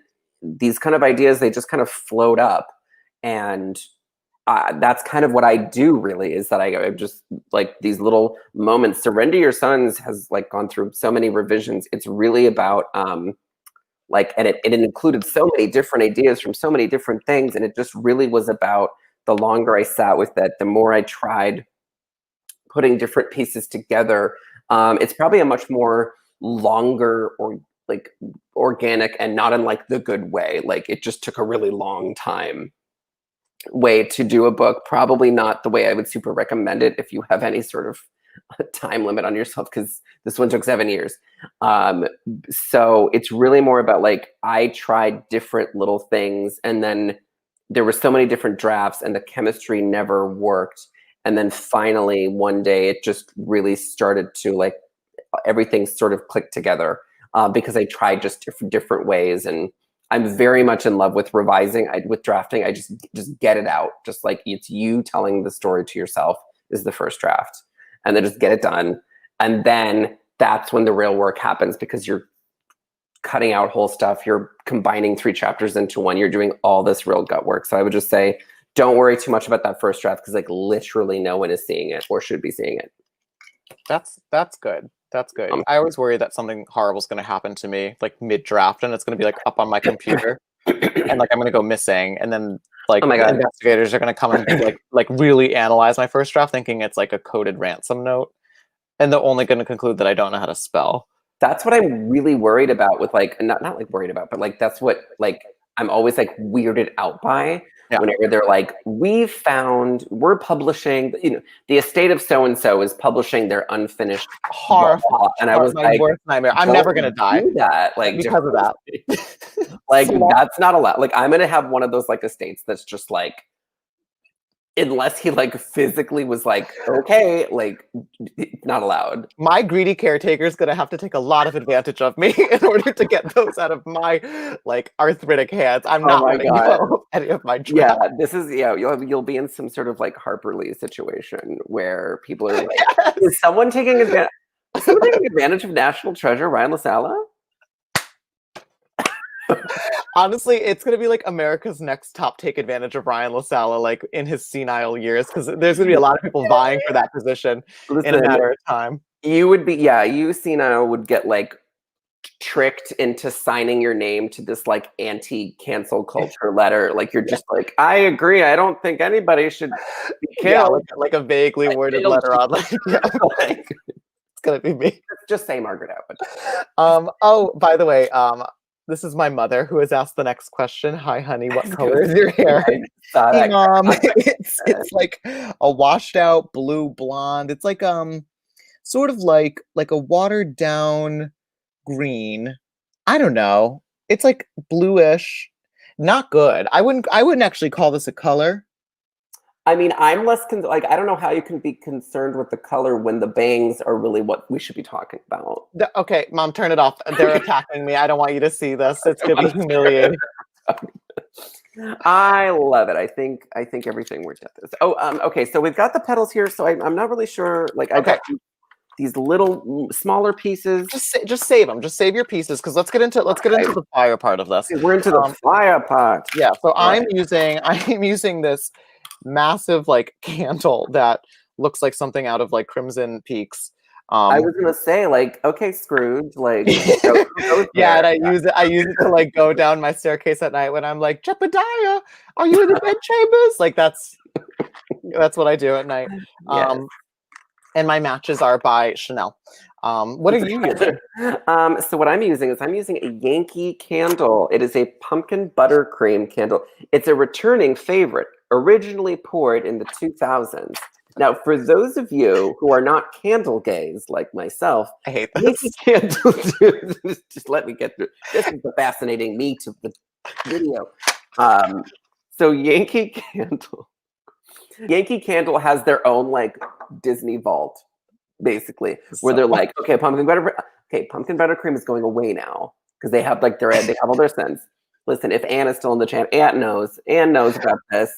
these kind of ideas, they just kind of float up, and that's kind of what I do, really, is that I just like these little moments. Surrender Your Sons has like gone through so many revisions. It's really about and it included so many different ideas from so many different things. And it just really was about, the longer I sat with that, the more I tried putting different pieces together. It's probably a much more longer or like organic, and not in like the good way. Like it just took a really long time way to do a book. Probably not the way I would super recommend it if you have any sort of time limit on yourself, because this one took 7 years. So it's really more about like, I tried different little things, and then there were so many different drafts and the chemistry never worked. And then finally one day it just really started to like, everything sort of clicked together, because I tried just different ways. And I'm very much in love with revising. With drafting, I just get it out. Just like, it's you telling the story to yourself is the first draft, and then just get it done. And then that's when the real work happens, because you're cutting out whole stuff. You're combining 3 chapters into one. You're doing all this real gut work. So I would just say, don't worry too much about that first draft because like literally no one is seeing it or should be seeing it. That's good. That's good. I always worry that something horrible is going to happen to me like mid-draft, and it's going to be like up on my computer, and like I'm going to go missing, and then like Oh my God. investigators are going to come and like really analyze my first draft, thinking it's like a coded ransom note, and they're only going to conclude that I don't know how to spell. That's what I'm really worried about with like not like worried about, but like that's what like I'm always like weirded out by. Yeah. Whenever they're like, we're publishing, you know, the estate of so-and-so is publishing their unfinished horrible. And I was my like, worst nightmare. I'm never going to die. Do that. Like, because of that. Like, that's not allowed. Like, I'm going to have one of those like estates that's just like, unless he like physically was like, okay, like not allowed. My greedy caretaker is gonna have to take a lot of advantage of me in order to get those out of my like arthritic hands. I'm not letting go of any of my drafts. Yeah, this is you'll be in some sort of like Harper Lee situation where people are like, is someone taking advantage of National Treasure Ryan LaSala? Honestly, it's gonna be like America's Next Top take advantage of Ryan LaSala, like in his senile years, because there's gonna be a lot of people vying for that position in a matter of time. You would be, you senile would get like tricked into signing your name to this like anti-cancel culture letter. Like you're just like, I agree. I don't think anybody should be canceled. Like a vaguely worded letter on like, like it's gonna be me. Just say Margaret Atwood. Oh, by the way, this is my mother who has asked the next question. Hi, honey. What color is your hair? Hey, Mom. It's like a washed out blue blonde. It's like sort of like a watered down green. I don't know. It's like bluish. Not good. I wouldn't actually call this a color. I mean, I'm less like I don't know how you can be concerned with the color when the bangs are really what we should be talking about. Okay, Mom, turn it off. They're attacking me. I don't want you to see this. It's gonna be humiliating. I love it. I think everything worked out this. Oh, okay. So we've got the petals here. So I'm not really sure. Like I got these little smaller pieces. Just save them. Just save your pieces because let's get into the fire part of this. We're into the fire part. Yeah. So I'm using this massive like candle that looks like something out of like Crimson Peaks. I was gonna say like, okay, Scrooge, like yeah, and I use it to like go down my staircase at night when I'm like, Jebediah, are you in the bed chambers? Like that's what I do at night. Yes. And my matches are by Chanel. What are you using? So what I'm using is a Yankee candle. It is a pumpkin buttercream candle. It's a returning favorite, originally poured in the 2000s. Now, for those of you who are not candle gays like myself, I hate Yankee candle. Just let me get through. This is the fascinating meat of the video. So Yankee Candle has their own like Disney vault, basically, where they're like, okay, pumpkin buttercream is going away now because they have like they have all their scents. Listen, if Anne is still in the chat, Anne knows about this.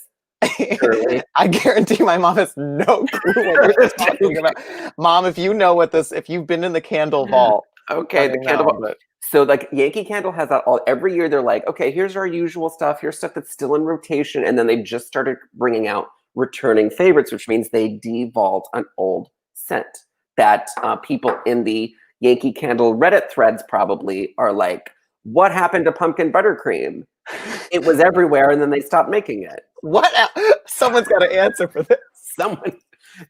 Surely. I guarantee my mom has no clue what you're talking about. Mom, if you know if you've been in the candle vault. Okay, the candle vault. So like Yankee Candle has that every year. They're like, okay, here's our usual stuff. Here's stuff that's still in rotation. And then they just started bringing out returning favorites, which means they de-vault an old scent that people in the Yankee Candle Reddit threads probably are like, what happened to pumpkin buttercream? It was everywhere, and then they stopped making it. What? Someone's got to answer for this.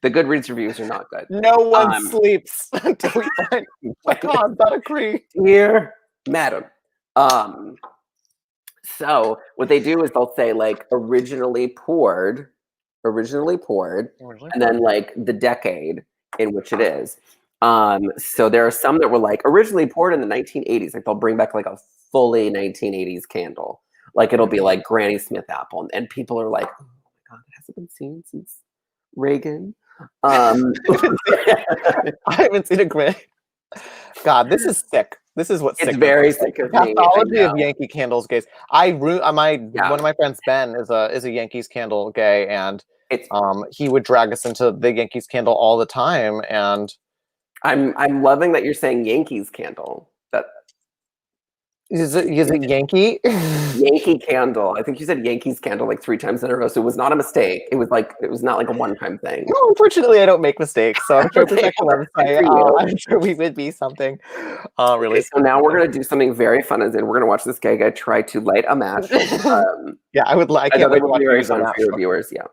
The Goodreads reviews are not good. No one sleeps until we find pecan buttercream. Dear madam. So what they do is they'll say like originally poured, and then like the decade in which it is. So there are some that were like originally poured in the 1980s. Like they'll bring back like a fully 1980s candle. Like it'll be like Granny Smith apple, and people are like, "Oh my God, it hasn't been seen since Reagan." I haven't seen a Granny. God, this is sick. This is what's sick. It's very sick of me. Pathology of Yankee Candles gays. One of my friends, Ben, is a Yankees Candle gay, and he would drag us into the Yankees Candle all the time. And I'm loving that you're saying Yankees Candle. Is it Yankee? Yankee Candle. I think you said Yankees Candle like 3 times in a row. So it was not a mistake. It was not like a one-time thing. No, unfortunately, I don't make mistakes. So I'm sure the second website, I'm sure we would be something really. Okay, so now we're gonna do something very fun. As in, we're gonna watch this gay guy try to light a match. Yeah, I would like. I can't wait to watch very fun for your viewers. Yeah.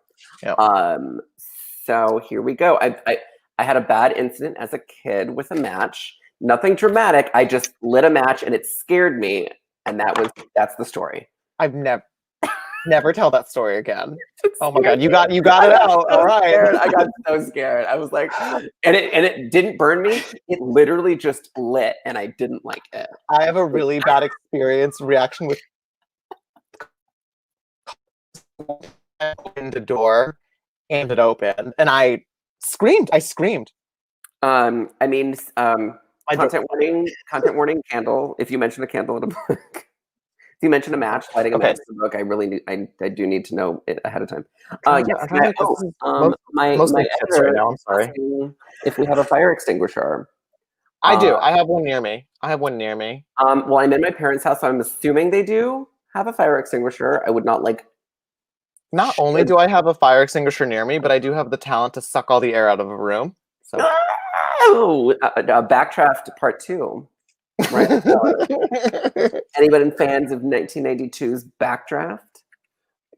So here we go. I had a bad incident as a kid with a match. Nothing dramatic. I just lit a match and it scared me, and that's the story. I've never tell that story again. Oh my god, you got it out. All right. I got so scared. I was like, and it didn't burn me. It literally just lit, and I didn't like it. I have a really bad reaction with in the door, and it opened, and I screamed. I mean, content warning, candle. If you mention a candle in a book, if you mention a match, lighting a match in a book, I do need to know it ahead of time. My editor right now. I'm sorry. If we have a fire extinguisher. I do. I have one near me. Well, I'm in my parents' house, so I'm assuming they do have a fire extinguisher. I would not like. Not only do I have a fire extinguisher near me, but I do have the talent to suck all the air out of a room. So. Backdraft Part 2. Right. Anybody fans of 1992's Backdraft?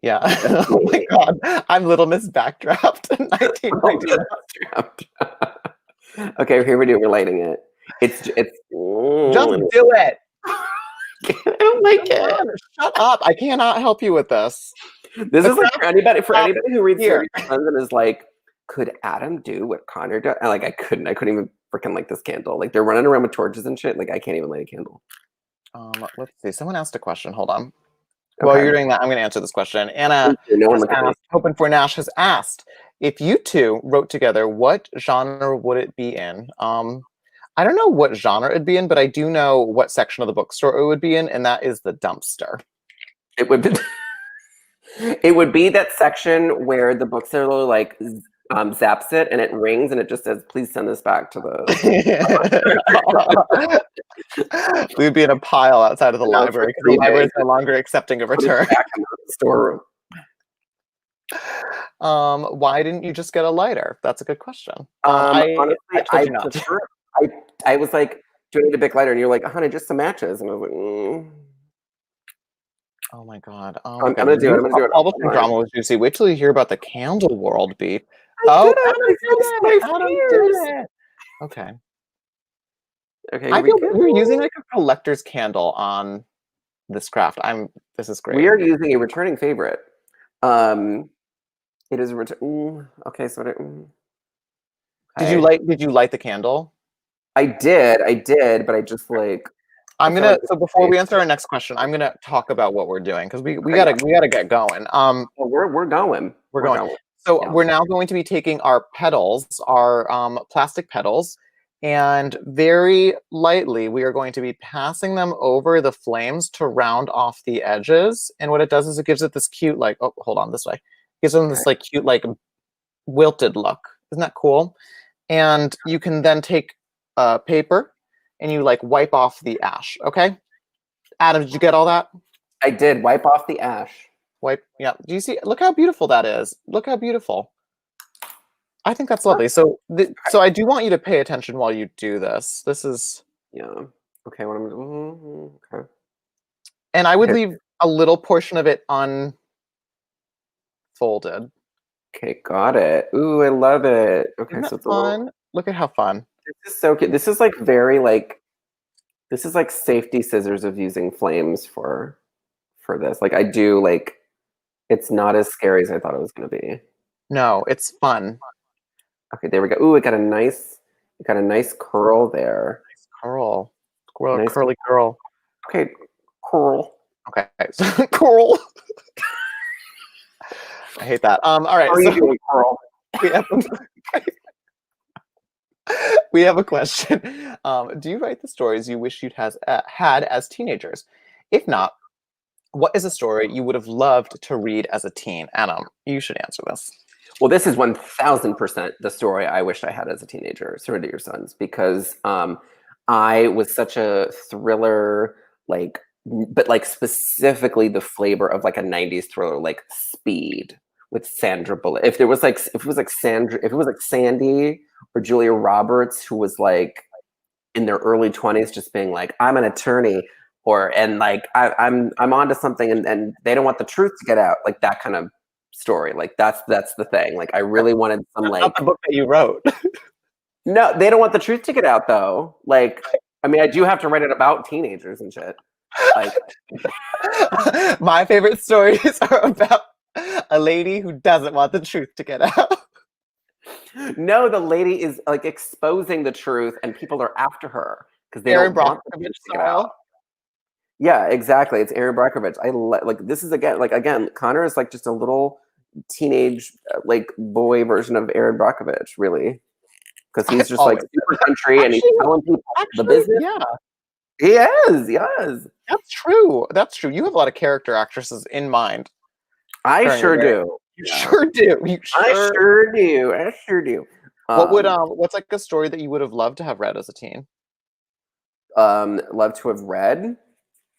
Yeah. Oh my god. I'm Little Miss Backdraft in 1992. Okay, here we do. We're lighting it. It's just do it. I don't like it. Shut up. I cannot help you with this. This is like for anybody who reads Stormy Night and is like, could Adam do what Connor does? And like I couldn't even freaking light this candle. Like they're running around with torches and shit. Like I can't even light a candle. Let's see. Someone asked a question. Hold on. Okay. While you're doing that, I'm going to answer this question. Anna, Hoping for Nash has asked, if you two wrote together, what genre would it be in? I don't know what genre it'd be in, but I do know what section of the bookstore it would be in, and that is the dumpster. It would be. It would be that section where the bookseller like zaps it and it rings and it just says, "Please send this back to the." We'd be in a pile outside of the library because the library is no longer accepting a return. Back in the storeroom. Why didn't you just get a lighter? That's a good question. Honestly, I was like, "Do I need a big lighter?" And you're like, "Honey, just some matches." And I was like, "Oh my god!" I'm gonna do it. All the drama was juicy. Wait till you hear about the Candle World beat. Adam did it. Okay. I feel we're using like a collector's candle on this craft. This is great. We are using a returning favorite. It is okay. So did you light the candle? I did, but I just like. So before we answer our next question, I'm gonna talk about what we're doing because we gotta get going. We're going. So we're now going to be taking our petals, our plastic petals, and very lightly we are going to be passing them over the flames to round off the edges. And what it does is it gives it this cute like, oh, hold on, this way. It gives them this like cute like wilted look. Isn't that cool? And you can then take paper and you like wipe off the ash. Okay, Adam, did you get all that? I did. Wipe off the ash. Yeah. Do you see? Look how beautiful that is. Look how beautiful. I think that's lovely. So I do want you to pay attention while you do this. This is okay. What I'm okay. And I would leave a little portion of it unfolded. Okay, got it. Ooh, I love it. Okay, so it's fun. Look at how fun. This is so cute. This is like very like. This is like safety scissors of using flames for this. Like I do like. It's not as scary as I thought it was going to be. No, it's fun. Okay, there we go. Ooh, it got a nice curl there. Nice curl. Nice curly curl. Okay, curl. Okay, curl. I hate that. All right. How are you doing, curl? We have a question. Do you write the stories you wish you'd had as teenagers? If not, what is a story you would have loved to read as a teen? Adam, you should answer this. Well, this is 1000% the story I wish I had as a teenager, Surrender Your Sons, because I was such a thriller like, but like specifically the flavor of like a 90s thriller, like Speed with Sandra Bullock. If it was like Sandy or Julia Roberts, who was like in their early 20s, just being like, I'm an attorney, and like I'm onto something, and they don't want the truth to get out, like that kind of story. Like that's the thing. Like I really wanted some like not the book that you wrote. No, they don't want the truth to get out though. Like, I mean, I do have to write it about teenagers and shit. Like, my favorite stories are about a lady who doesn't want the truth to get out. No, the lady is like exposing the truth, and people are after her because they Erin don't want the truth to get out. Yeah, exactly. It's Erin Brockovich. Like this is again, Connor is like just a little teenage like boy version of Erin Brockovich, really, because he's just like super country and he's telling people the business. Yeah, he is. Yes, that's true. That's true. You have a lot of character actresses in mind. I sure do. You sure do. I sure do. I sure do. What would what's like a story that you would have loved to have read as a teen? Love to have read.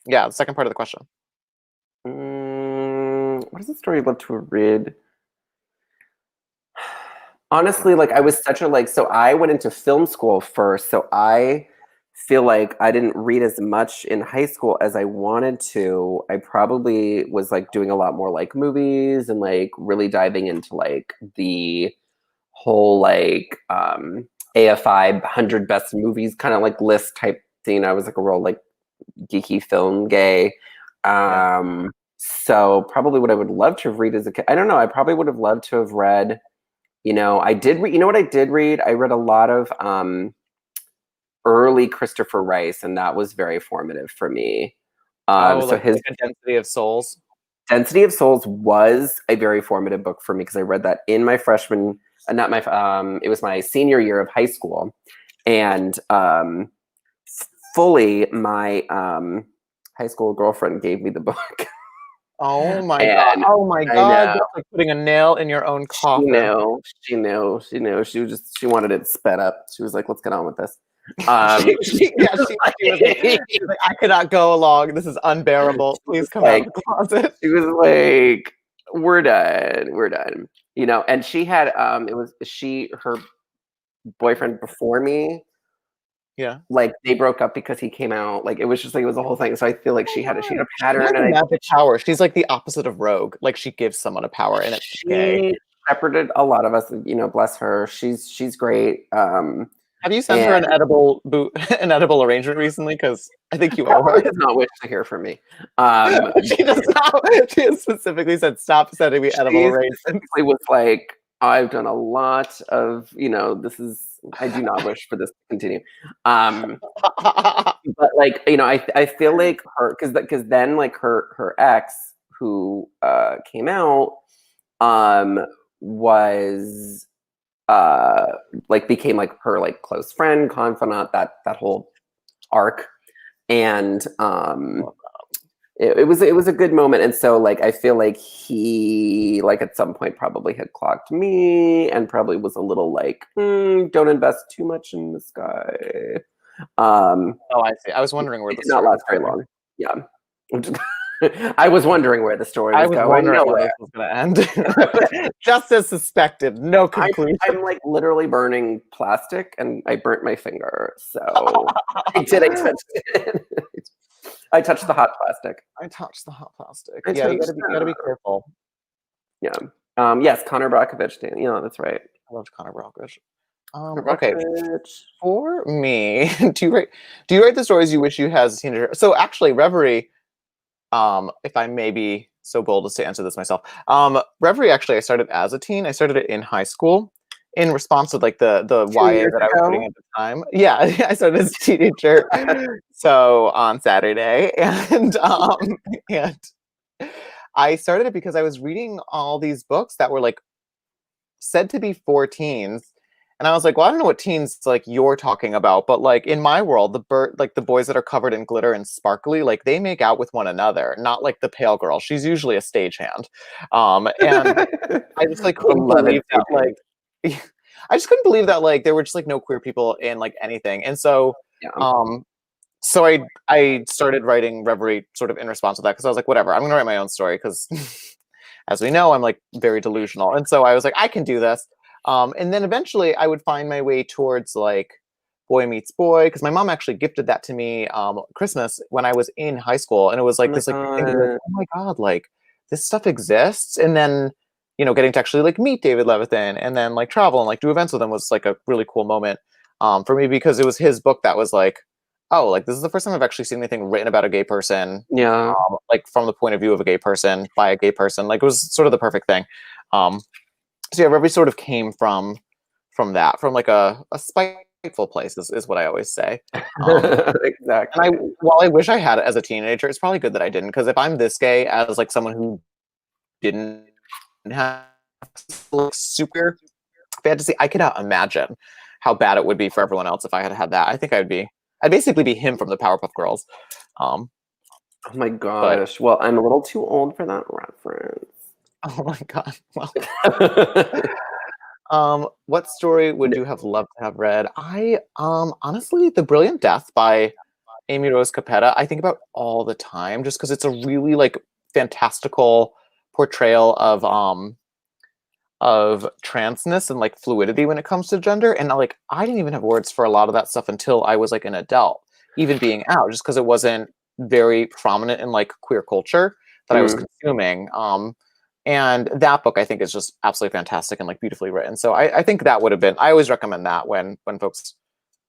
Yeah, the second part of the question. What is the story I'd love to have read? Honestly, like I was such a like, so I went into film school first, so I feel like I didn't read as much in high school as I wanted to. I probably was like doing a lot more like movies and like really diving into like the whole like AFI 100 best movies kind of like list type thing. I was like a real like geeky film gay. So probably what I would love to have read as a kid. I don't know. I probably would have loved to have read, I did read, what I did read? I read a lot of early Christopher Rice, and that was very formative for me. So like Density of Souls. Density of Souls was a very formative book for me because I read that in my freshman, it was my senior year of high school, and fully my high school girlfriend gave me the book. Oh my god! Oh my god! That's like putting a nail in your own coffin. She knew. She wanted it sped up. She was like, "Let's get on with this." She was like, I cannot go along. This is unbearable. Please come out of the closet. She was like, "We're done." And she had her boyfriend before me. Yeah, like they broke up because he came out. Like it was just like it was a whole thing. So I feel like she had a pattern. And magic power. She's like the opposite of Rogue. Like she gives someone a power, and it's gay. Shepherded a lot of us. Bless her. She's great. Have you sent her an edible arrangement recently? Because I think you owe her. She does not wish to hear from me. She does not. She specifically said, "Stop sending me edible arrangements." It was like, I've done a lot of, I do not wish for this to continue. But like, I feel like her, because then like her ex who came out was like became like her like close friend, confidant, that whole arc. And it was a good moment. And so like I feel like he like at some point probably had clocked me and probably was a little like, don't invest too much in this guy. Oh, I see. I was wondering where it did not last very long. Yeah. I was wondering where the story was going. I was wondering where this was going to end. Just as suspected. No conclusion. I'm like literally burning plastic, and I burnt my finger. So I touched it. I touched the hot plastic. You gotta be careful. Yeah. Yes, Connor Brockovich. That's right. I loved Connor Brockovich. Okay. For me, do you write the stories you wish you had as a teenager? So actually, Reverie, if I may be so bold as to answer this myself, Reverie actually I started as a teen. I started it in high school in response to like the YA that I was reading at the time. Yeah, I started as a teenager. So on Saturday, and I started it because I was reading all these books that were like said to be for teens. And I was like, well, I don't know what teens like you're talking about, but like in my world, the boys that are covered in glitter and sparkly, like they make out with one another, not like the pale girl. She's usually a stagehand. And I just like couldn't believe that like I just couldn't believe that like there were just like no queer people in like anything. And so So I started writing Reverie sort of in response to that because I was like, whatever, I'm gonna write my own story because, as we know, I'm like very delusional, and so I was like, I can do this. And then eventually, I would find my way towards like Boy Meets Boy because my mom actually gifted that to me Christmas when I was in high school, and it was like this like thing, like, oh my god, like this stuff exists, and then getting to actually like meet David Levithan and then like travel and like do events with him was like a really cool moment for me because it was his book that was like, oh, like this is the first time I've actually seen anything written about a gay person, like from the point of view of a gay person by a gay person. Like it was sort of the perfect thing. So yeah, Reverie sort of came from that, from like a spiteful place is what I always say. Exactly. And while I wish I had it as a teenager, it's probably good that I didn't, because if I'm this gay as like someone who didn't have like super fantasy, I could imagine how bad it would be for everyone else if I had that. I think I'd basically be him from the Powerpuff Girls. Oh my gosh. Well, I'm a little too old for that reference. Oh my god. Well, what story would you have loved to have read? I honestly, The Brilliant Death by Amy Rose Capetta, I think about all the time just because it's a really like fantastical portrayal of transness and like fluidity when it comes to gender. And like I didn't even have words for a lot of that stuff until I was like an adult, even being out, just because it wasn't very prominent in like queer culture that I was consuming. And that book I think is just absolutely fantastic and like beautifully written. So I think that would have been, I always recommend that when folks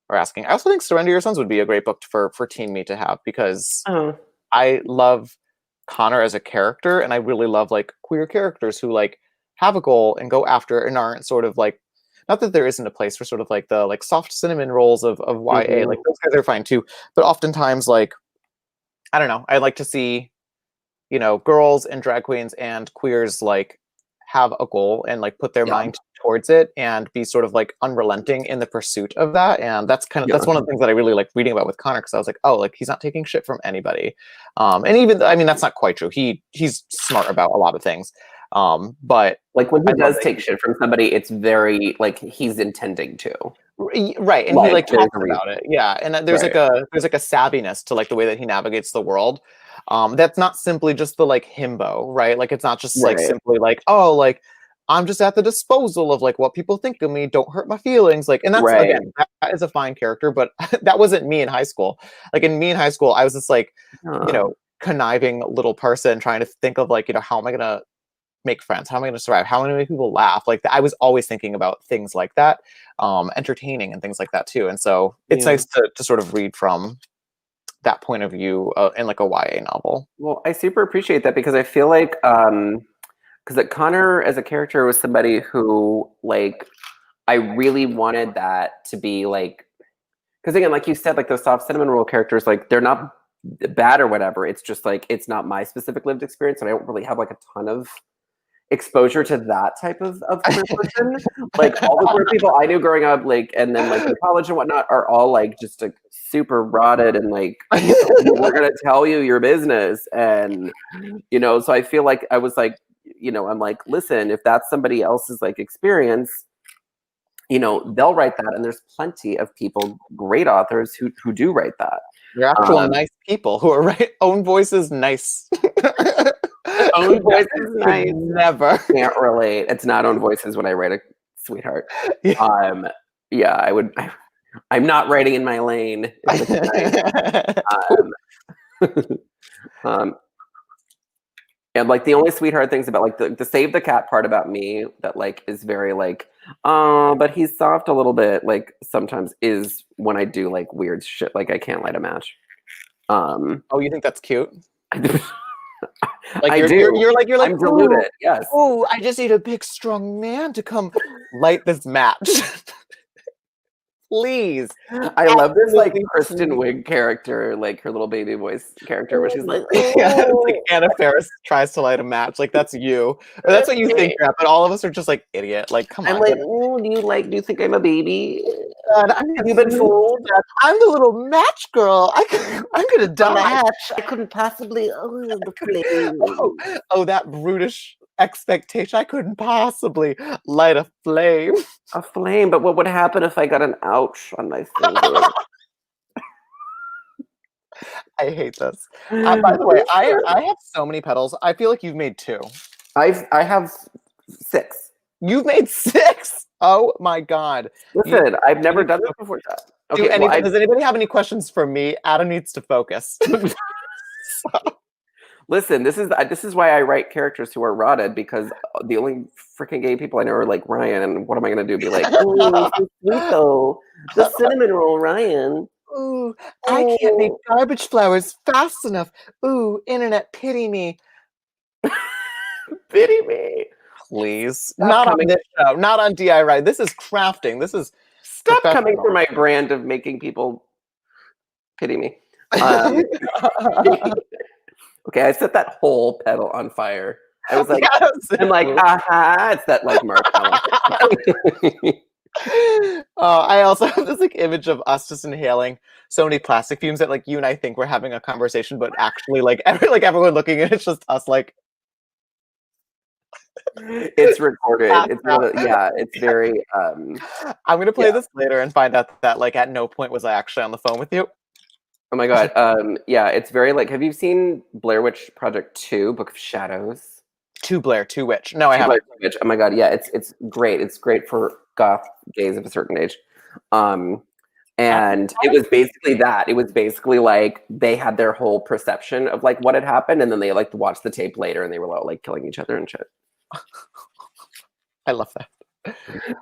are asking. I also think Surrender Your Sons would be a great book for teen me to have because I love Connor as a character, and I really love like queer characters who like have a goal and go after and aren't sort of like, not that there isn't a place for sort of like the like soft cinnamon rolls of YA, like those guys are fine too, but oftentimes like, I don't know, I like to see, girls and drag queens and queers like have a goal and like put their mind towards it and be sort of like unrelenting in the pursuit of that. And that's that's one of the things that I really like reading about with Connor, because I was like, oh, like he's not taking shit from anybody. And even, I mean, that's not quite true. He's smart about a lot of things. But like when he does take shit from somebody, it's very like he's intending to. Right. And he like talks about it. Yeah. And there's like a savviness to like the way that he navigates the world. That's not simply just the like himbo, right? Like it's not just like simply like, oh, like I'm just at the disposal of like what people think of me. Don't hurt my feelings. Like, and that's again, that is a fine character, but that wasn't me in high school. Like in me in high school, I was this like, conniving little person trying to think of like, how am I gonna make friends? How am I gonna survive? How am I gonna make people laugh? Like I was always thinking about things like that, entertaining and things like that too. And so it's nice to sort of read from that point of view in like a YA novel. Well, I super appreciate that because I feel like because Connor as a character was somebody who like I really wanted that to be like, because again, like you said, like those soft cinnamon roll characters, like they're not bad or whatever. It's just like it's not my specific lived experience, and I don't really have like a ton of exposure to that type of queer person. Like all the queer people I knew growing up, like, and then like in college and whatnot, are all like just like super rotted and like we're gonna tell you your business, and so I feel like I was like, I'm like, listen, if that's somebody else's like experience, they'll write that, and there's plenty of people, great authors who do write that. You're actual nice people who are own voices nice. Own voices nice. Never. Can't relate. It's not own voices when I write a sweetheart. Yeah, I would. I'm not writing in my lane. And like the only sweetheart things about like the save the cat part about me that like is very like, oh, but he's soft a little bit. Like sometimes is when I do like weird shit. Like I can't light a match. Oh, you think that's cute? Like I do. You're like I'm deluded. Yes. Oh, I just need a big strong man to come light this match. Please. I love this like Kristen Wiig character, like her little baby voice character where she's like, it's like Anna Faris tries to light a match. Like that's you. Or that's what you think, but all of us are just like idiot. Like, come on. I'm like, do you think I'm a baby? Have you been fooled? I'm the little match girl. I'm gonna die. I couldn't possibly the flame. Oh, that brutish expectation. I couldn't possibly light a flame. A flame, but what would happen if I got an ouch on my finger? I hate this. By the way, I have so many petals. I feel like you've made 2. I have 6. You've made 6. Oh my god! Listen, I've never done this before. Okay, does anybody have any questions for me? Adam needs to focus. Listen, this is why I write characters who are rotted, because the only freaking gay people I know are like Ryan, and what am I gonna do? Be like, oh, so sweet though, the cinnamon roll, Ryan. Ooh, I can't make garbage flowers fast enough. Ooh, internet, pity me. Pity me. Please. Not on this show. Not on D.I.Y. This is crafting. This is Stop coming for my brand of making people pity me. Okay, I set that whole petal on fire. I was like, I'm like, aha, it's that like marshmallow. I also have this like image of us just inhaling so many plastic fumes that like you and I think we're having a conversation, but actually like everyone looking at it's just us like. It's recorded. It's it's very. I'm gonna play this later and find out that like at no point was I actually on the phone with you. Oh my god. Yeah, it's very like. Have you seen Blair Witch Project 2: Book of Shadows? Two Witch. No, I haven't. Oh my god, yeah, it's great. It's great for goth gays of a certain age. And it was basically that. It was basically like they had their whole perception of like what had happened, and then they like watched the tape later, and they were all like killing each other and shit. I love that.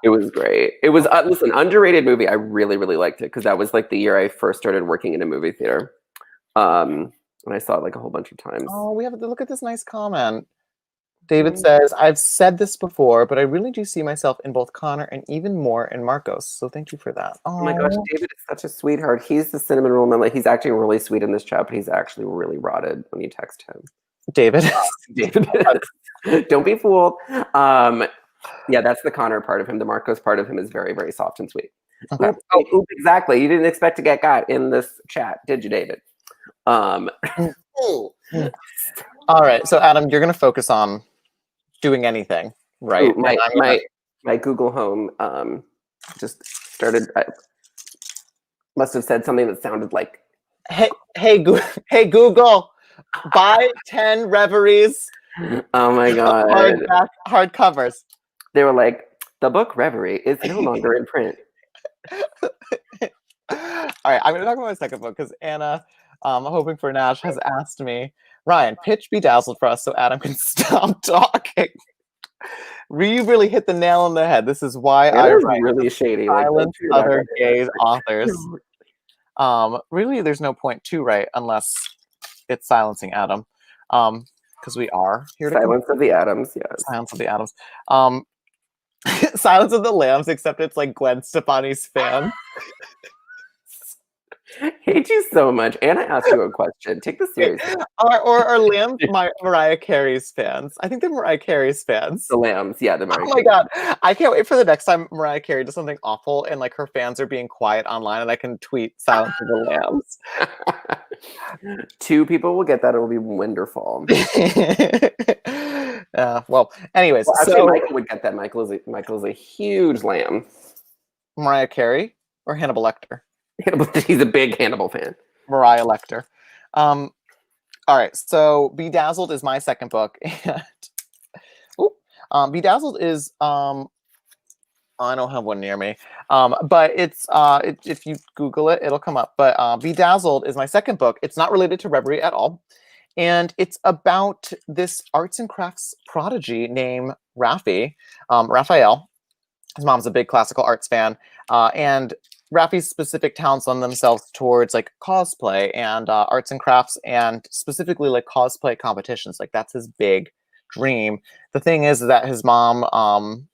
It was great. It was listen, underrated movie. I really, really liked it because that was like the year I first started working in a movie theater. And I saw it like a whole bunch of times. Oh, we have to look at this nice comment. David says, I've said this before, but I really do see myself in both Connor and even more in Marcos. So thank you for that. Oh my gosh, David is such a sweetheart. He's the cinnamon roll man. Like, he's actually really sweet in this chat, but he's actually really rotted when you text him. David. David is. Don't be fooled. Yeah, that's the Connor part of him. The Marcos part of him is very, very soft and sweet. Okay. Oop, exactly. You didn't expect to get got in this chat, did you, David? All right. So, Adam, you're going to focus on doing anything, right? Ooh, my Google Home just started. Must have said something that sounded like, "Hey Google, buy 10 Reveries." Oh my god! Hard covers. They were like, the book Reverie is no longer in print. All right, I'm going to talk about my second book because Anna, hoping for Nash, has asked me, Ryan, pitch Bedazzled for us so Adam can stop talking. You really hit the nail on the head. This is why I write really shady. Silence other gay authors. Really, there's no point to write unless it's silencing Adam. Because we are here to Silence of the Adams, yes. Silence of the Adams. Silence of the Lambs, except it's like Gwen Stefani's fan. Hate you so much. Anna asked you a question. Take this seriously. Or Lambs, Mariah Carey's fans. I think they're Mariah Carey's fans. The Lambs, yeah, the Mariah. Oh my god, I can't wait for the next time Mariah Carey does something awful and like her fans are being quiet online, and I can tweet "Silence of the Lambs." 2 people will get that. It will be wonderful. Well, anyways, actually, Michael would get that. Michael's a huge Lamb. Mariah Carey or Hannibal Lecter? He's a big Hannibal fan. Mariah Lecter. All right, so Bedazzled is my second book, and Bedazzled is I don't have one near me, but it's if you Google it, it'll come up. But Bedazzled is my second book. It's not related to Reverie at all, and it's about this arts and crafts prodigy named Raphael. His mom's a big classical arts fan, and Raffi's specific talents lend themselves towards like cosplay and arts and crafts, and specifically like cosplay competitions. Like that's his big dream. The thing is that his mom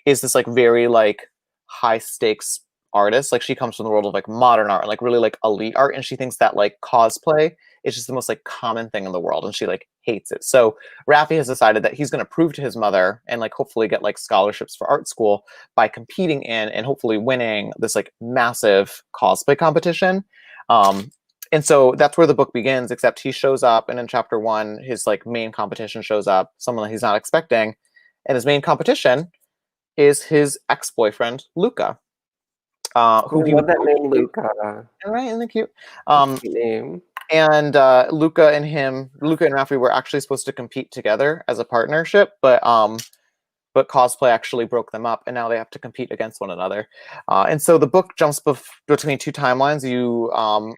is this like very like high stakes artist. Like she comes from the world of like modern art, like really like elite art, and she thinks that like cosplay is just the most like common thing in the world, and she like hates it. So Raffi has decided that he's going to prove to his mother and like hopefully get like scholarships for art school by competing in and hopefully winning this like massive cosplay competition. And so that's where the book begins, except he shows up, and in chapter 1 his like main competition shows up, someone that he's not expecting, and his main competition is his ex-boyfriend Luca. Who love that name, Luca? Right, isn't it cute? Name. And Luca and Raffi were actually supposed to compete together as a partnership, but cosplay actually broke them up, and now they have to compete against one another. And so the book jumps between two timelines. You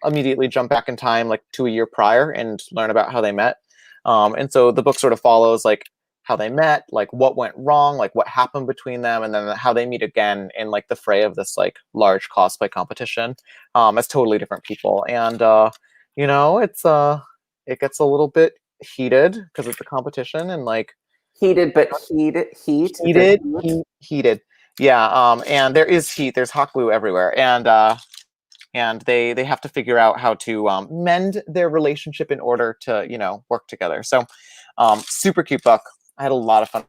immediately jump back in time, like to a year prior, and learn about how they met. And so the book sort of follows like how they met, like what went wrong, like what happened between them, and then how they meet again in like the fray of this like large cosplay competition as totally different people. And you know, it gets a little bit heated because it's a competition and like heated. Yeah. And there is heat. There's hot glue everywhere, and they have to figure out how to mend their relationship in order to, you know, work together. So super cute book. I had a lot of fun.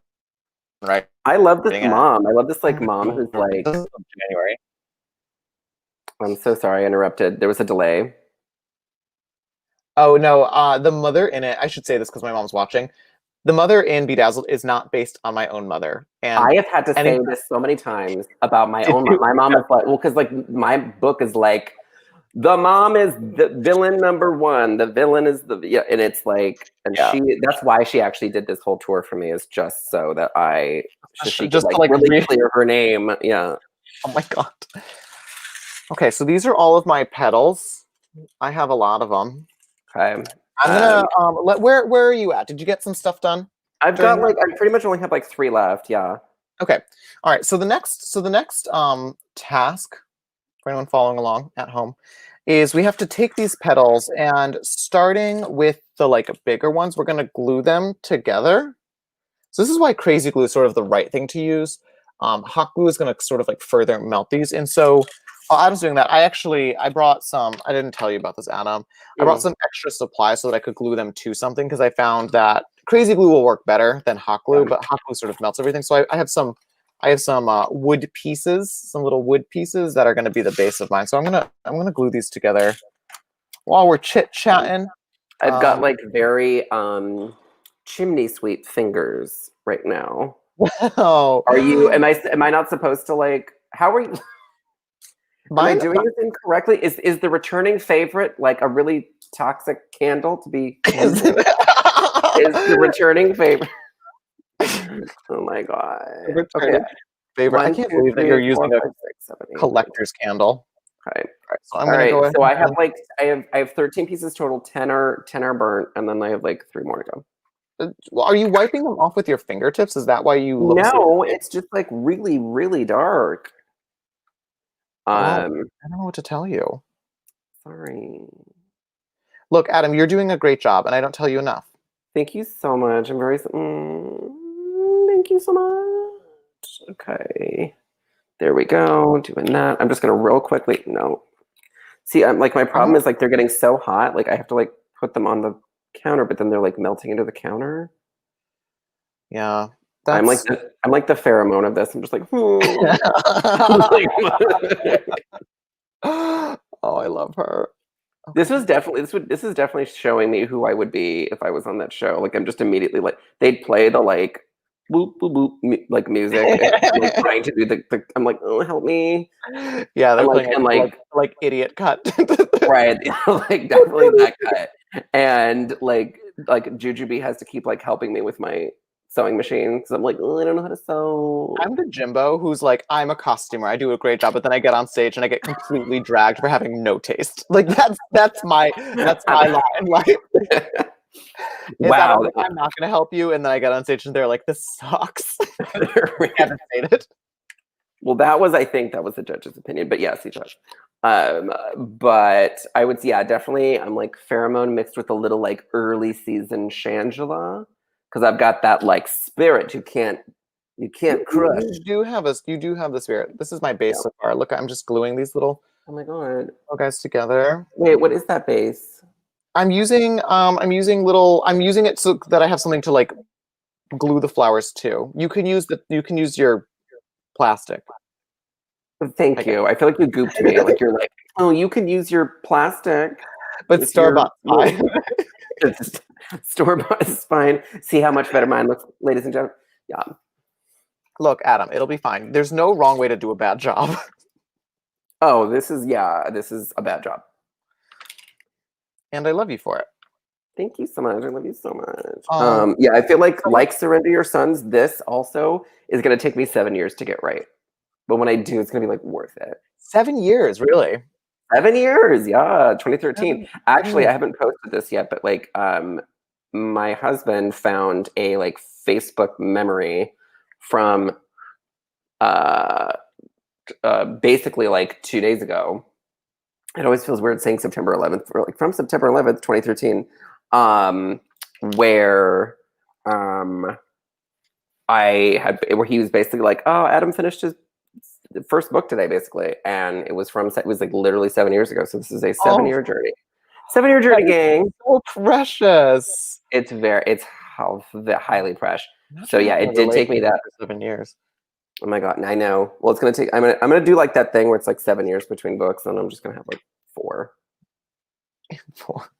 Right. I love this mom. I love this like mom who's like January. I'm so sorry I interrupted. There was a delay. Oh no, the mother in it, I should say this because my mom's watching. The mother in Bedazzled is not based on my own mother. And I have had to say this so many times about my own mom. My mom is like, well, because like my book is like, the mom is the villain number one. The villain is and it's like, and that's why she actually did this whole tour for me, is just so that she could like really clear her name. Yeah. Oh my God. Okay, so these are all of my petals. I have a lot of them. Okay. I'm gonna where are you at? Did you get some stuff done? I've got like I pretty much only have like 3 left. Yeah. Okay. All right. So the next task for anyone following along at home is we have to take these petals, and starting with the like bigger ones, we're gonna glue them together. So this is why crazy glue is sort of the right thing to use. Hot glue is gonna sort of like further melt these. And so while Adam's doing that, I brought some, I didn't tell you about this, Adam. I brought some extra supplies so that I could glue them to something, because I found that crazy glue will work better than hot glue, but hot glue sort of melts everything. So I have some wood pieces, some little wood pieces that are going to be the base of mine. So I'm gonna glue these together while we're chit-chatting. I've got like very chimney sweep fingers right now. Wow. Am I not supposed to like, how are you? Am I doing this incorrectly? Is the returning favorite like a really toxic candle to be? Is the returning favorite? Oh my God. Okay. Favorite. I can't believe that you're using a collector's candle. Okay. So I'm gonna go ahead. So I have like I have 13 pieces total. 10 are burnt, and then I have like 3 more to go. Are you wiping them off with your fingertips? Is that why you look? No, it's just like really, really dark. I don't know what to tell you. Sorry. Look, Adam, you're doing a great job, and I don't tell you enough. Thank you so much. I'm very. Thank you so much. Okay. There we go. Doing that. I'm just gonna real quickly. No. See, I'm like, my problem is like they're getting so hot. Like I have to like put them on the counter, but then they're like melting into the counter. Yeah. I'm like the pheromone of this. I'm just like, oh, I love her. Okay. This is definitely showing me who I would be if I was on that show. Like I'm just immediately like, they'd play the like boop boop boop like music, and I'm, like trying to do the I'm like, oh, help me. Yeah, they're playing like idiot cut. Right. Like definitely that cut. And like Jujubee has to keep like helping me with my sewing machine, because I'm like, oh, I don't know how to sew. I'm the Jimbo who's like, I'm a costumer, I do a great job, but then I get on stage and I get completely dragged for having no taste. Like that's my line in life. Wow. I'm not gonna help you, and then I get on stage and they're like, this sucks. Devastated. Well, I think that was the judge's opinion, but yes, he judged. But I would, definitely, I'm like pheromone mixed with a little like early season Shangela, because I've got that like spirit you can't crush. You do have the spirit. This is my base so far. Look, I'm just gluing these little little guys together. Wait, what is that base? I'm using it so that I have something to like glue the flowers to. You can use your plastic. Thank you. I feel like you gooped me. Like you're like, oh, you can use your plastic. But store-bought fine. Store-bought is fine. See how much better mine looks, ladies and gentlemen. Yeah. Look, Adam, it'll be fine. There's no wrong way to do a bad job. Oh, this is a bad job. and I love you for it. Thank you so much. I love you so much. Yeah, I feel like Surrender Your Sons, this also is going to take me 7 years to get right. But when I do, it's going to be like worth it. 7 years, really? 7 years, yeah, 2013. Actually, I haven't posted this yet, but like my husband found a like Facebook memory from basically like 2 days ago. It always feels weird saying September 11th, or like from September 11th, 2013, where where he was basically like, oh, Adam finished his first book today, basically, and it was like literally 7 years ago. So this is a 7-year journey. 7-year journey, gang. So precious. It's highly precious. So yeah, it did take me that 7 years. Oh my god, I know. Well, it's gonna take. I'm gonna do like that thing where it's like 7 years between books, and I'm just gonna have like 4. 4.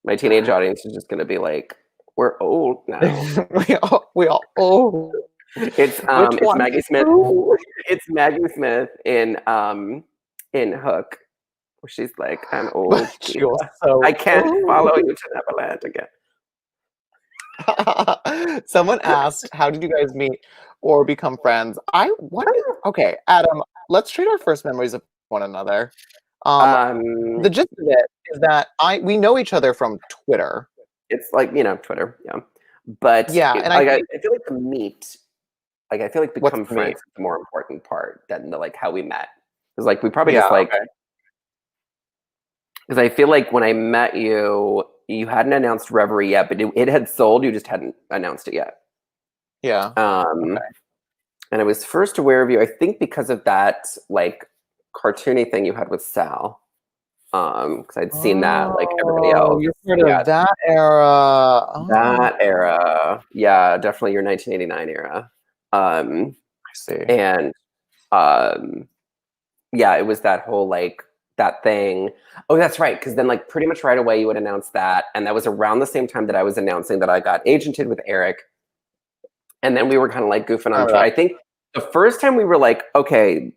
My teenage audience is just gonna be like, "We're old now." we all old. It's Maggie Smith. It's Maggie Smith in Hook, where she's like, "I'm old. I can't follow you to Neverland again." Someone asked, how did you guys meet or become friends? Okay, Adam, let's trade our first memories of one another. The gist of it is that we know each other from Twitter. It's like, Twitter, yeah. But yeah, and I feel like the meet, like I feel like become friends is the more important part than the like how we met. Because like we probably just like because I feel like when I met you, you hadn't announced Reverie yet, but it had sold. You just hadn't announced it yet. Yeah. And I was first aware of you, I think, because of that like cartoony thing you had with Sal. Because I'd seen that like everybody else. You're part of that era. That era, yeah, definitely your 1989 era. I see. And yeah, it was that whole like that thing. Oh, that's right. Because then like pretty much right away you would announce that. And that was around the same time that I was announcing that I got agented with Eric. And then we were kind of like goofing on. I think the first time we were like, okay,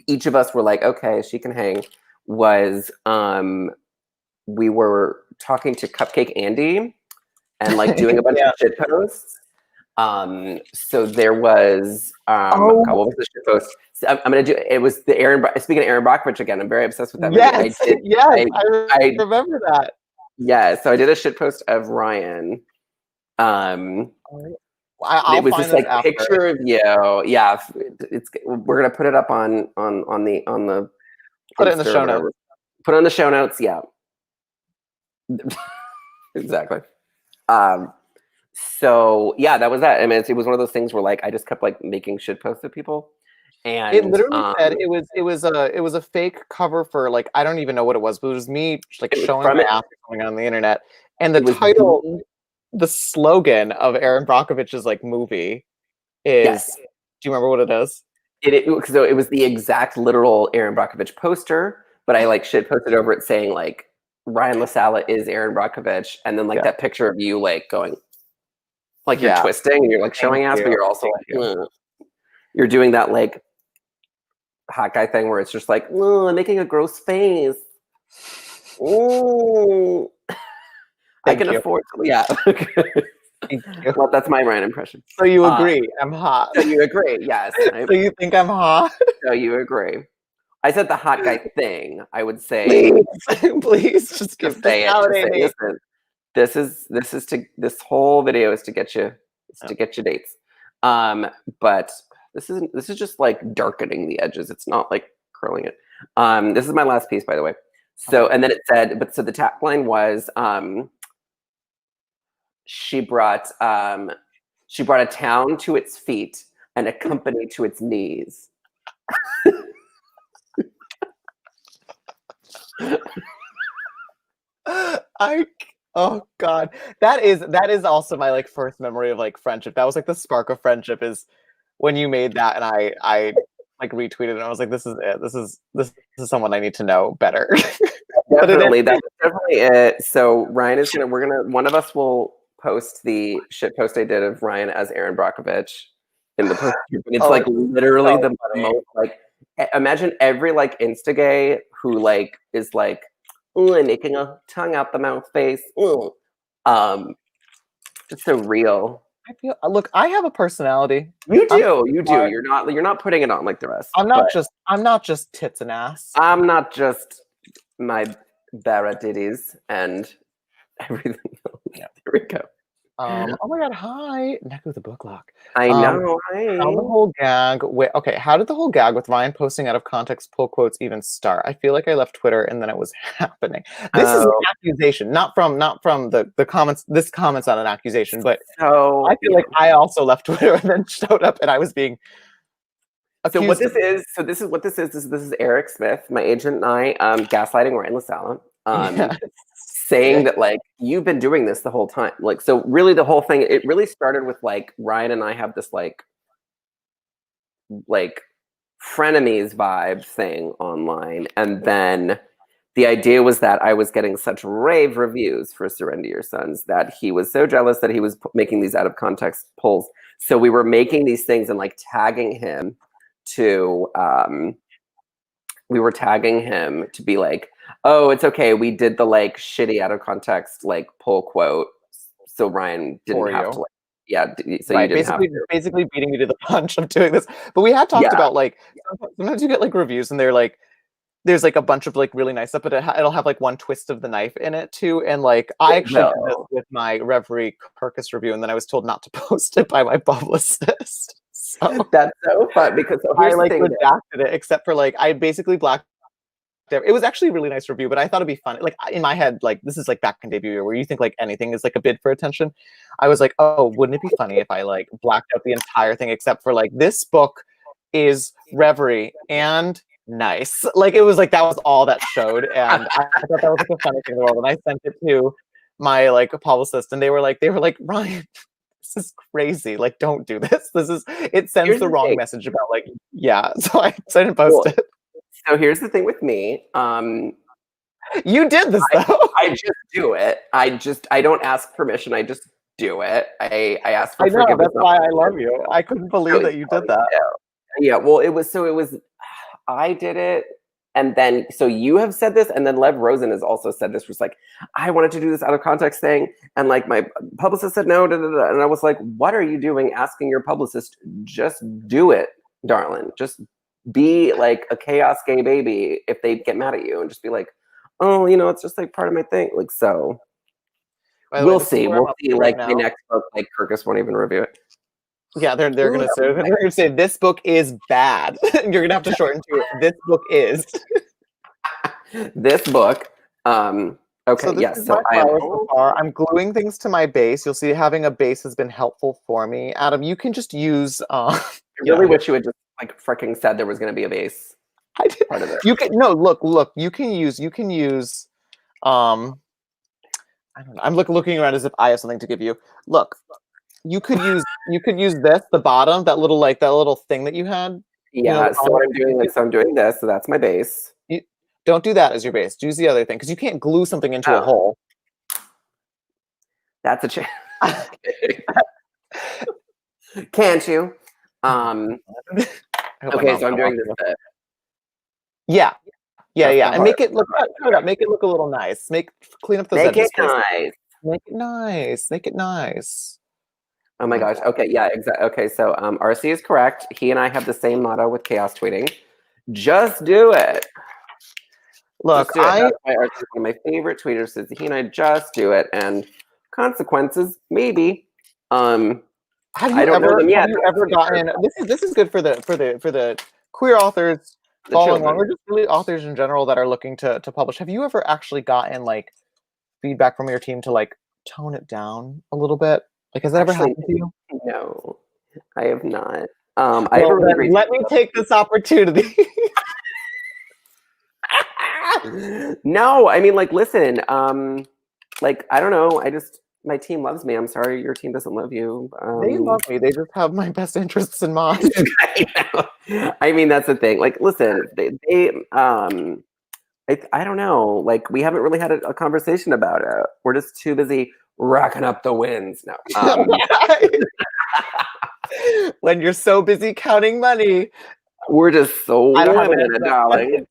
each of us were like, okay, she can hang, was we were talking to Cupcake Andy and like doing a bunch of shit posts. So there was God, what was the shit post? So I'm gonna do it. Was the speaking of Aaron Brockovich again? I'm very obsessed with that. Yes, I remember that. Yeah, so I did a shit post of Ryan. It was just like a picture of you. Yeah, we're gonna put it up on the put it in the show notes. Put it in the show notes. Yeah, exactly. So yeah, that was that. I mean, it was one of those things where like I just kept like making shit posts of people, and it literally said it was a fake cover for like I don't even know what it was, but it was me like showing my ass going on the internet, and the title, the slogan of Aaron Brockovich's like movie is. Do you remember what it is? So it was the exact literal Aaron Brockovich poster, but I like shit posted over it saying like Ryan LaSala is Aaron Brockovich, and then like that picture of you like going. Like you're twisting and you're like showing ass, but you're also like you're doing that like hot guy thing where it's just like I'm making a gross face. Ooh, I can afford to. Yeah. Thank you. Well, that's my Ryan impression. So you agree? I'm hot. So you agree? Yes. So you think I'm hot? So you agree? I said the hot guy thing. I would say, please just give say it. This whole video is to get you dates. But this is just like darkening the edges. It's not like curling it. This is my last piece, by the way. So and then it said, so the tagline was she brought a town to its feet and a company to its knees. Oh God, that is also my like first memory of like friendship. That was like the spark of friendship is when you made that, and I like retweeted and I was like, this is it. This is someone I need to know better. Definitely, that's definitely it. So Ryan is one of us will post the shit post I did of Ryan as Aaron Brockovich in the post. It's like literally the most like imagine every like Insta gay who like is like Ooh, I'm making a tongue out the mouth face. Ooh. It's so real. I feel look, I have a personality. You do. You're not putting it on like the rest. I'm not just tits and ass. I'm not just my Barra ditties and everything else. Yeah. There we go. Oh my god, hi. Neck with the book lock. I know. Hi. How the whole gag how did the whole gag with Ryan posting out of context pull quotes even start? I feel like I left Twitter and then it was happening. This is an accusation, not from the comments. This comment's not an accusation, but so I feel like I also left Twitter and then showed up and I was being accused. This is Eric Smith, my agent, and I gaslighting Ryan Sala. Saying that like you've been doing this the whole time. Like, so really the whole thing, it really started with like Ryan and I have this like frenemies vibe thing online. And then the idea was that I was getting such rave reviews for Surrender Your Sons that he was so jealous that he was making these out of context polls. So we were making these things and like tagging him to be like, oh, it's okay. We did the like shitty out of context like pull quote, so Ryan didn't have to. So right, you didn't basically beating me to the punch of doing this. But we had talked about like sometimes you get like reviews and they're like, there's like a bunch of like really nice stuff, but it'll have like one twist of the knife in it too. And like I actually did this with my Reverie Kirkus review, and then I was told not to post it by my publicist. So that's so fun because I like redacted it, except for like I basically blacked. It was actually a really nice review, but I thought it'd be fun. Like in my head, like this is like back in debut year where you think like anything is like a bid for attention. I was like, oh, wouldn't it be funny if I like blacked out the entire thing except for like this book is Reverie and nice. Like it was like that was all that showed, and I thought that was like a funny thing in the world. And I sent it to my like publicist, and they were like Ryan, this is crazy. Like, don't do this. It sends the wrong message about like So I didn't post it. So here's the thing with me. You did this though. I just do it. I don't ask permission. I just do it. I ask for forgiveness. That's why I love you. I couldn't believe that you did that. Yeah. Well, I did it. And then, so you have said this, and then Lev Rosen has also said this, was like, I wanted to do this out of context thing. And like my publicist said no, and I was like, what are you doing asking your publicist? Just do it, darling. Just be like a chaos gay baby if they get mad at you, and just be like, oh, it's just like part of my thing. Like, so we'll see. Like my next book, like Kirkus won't even review it. Yeah, they're gonna say this book is bad. You're gonna have to shorten to this book is. This book. Okay. So this is my flowers so far. I'm gluing things to my base. You'll see having a base has been helpful for me. Adam, you can just use. I really wish you had just like freaking said there was going to be a base. I did. Part of it. You can look. You can use. I don't know. I'm looking around as if I have something to give you. Look, you could use this, the bottom, that little thing that you had. Yeah. So what I'm doing is I'm doing this. So that's my base. Don't do that as your base. Use the other thing because you can't glue something into a hole. That's a chance. Can't you? Okay, so I'm doing this bit. Yeah, and make it look a little nice. Clean up those edges. Make it nice. Oh my gosh. Okay, yeah, exactly. Okay, so RC is correct. He and I have the same motto with chaos tweeting. Just do it. Look, that's why RC is one of my favorite tweeters. Says he and I just do it, and consequences maybe. Have you ever gotten this is good for the queer authors following along, or just really authors in general that are looking to publish? Have you ever actually gotten like feedback from your team to like tone it down a little bit? Like, has that ever happened to you? No, I have not. Let me take this opportunity. No, I mean, like, listen, like, I don't know. My team loves me. I'm sorry your team doesn't love you. They love me. They just have my best interests in mind. I mean, that's the thing. Like, listen, I don't know. Like, we haven't really had a conversation about it. We're just too busy racking up the wins. No. When you're so busy counting money. We're just so women, darling.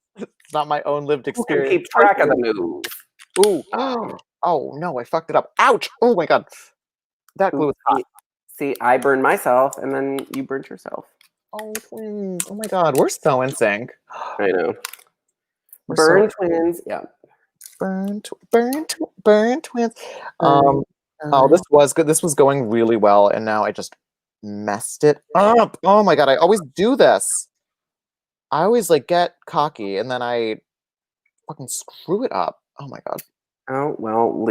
It's not my own lived Who can experience. keep track of the move? Ooh. Oh no, I fucked it up. Ouch! Oh my god. That glue is hot. See, I burned myself and then you burnt yourself. Oh, twins. Oh my god, we're so in sync. I know. Burn twins. Yeah. Burn twins. Oh, this was good. This was going really well, and now I just messed it up. Oh my god, I always do this. I always like get cocky and then I fucking screw it up. Oh my god. Oh, well,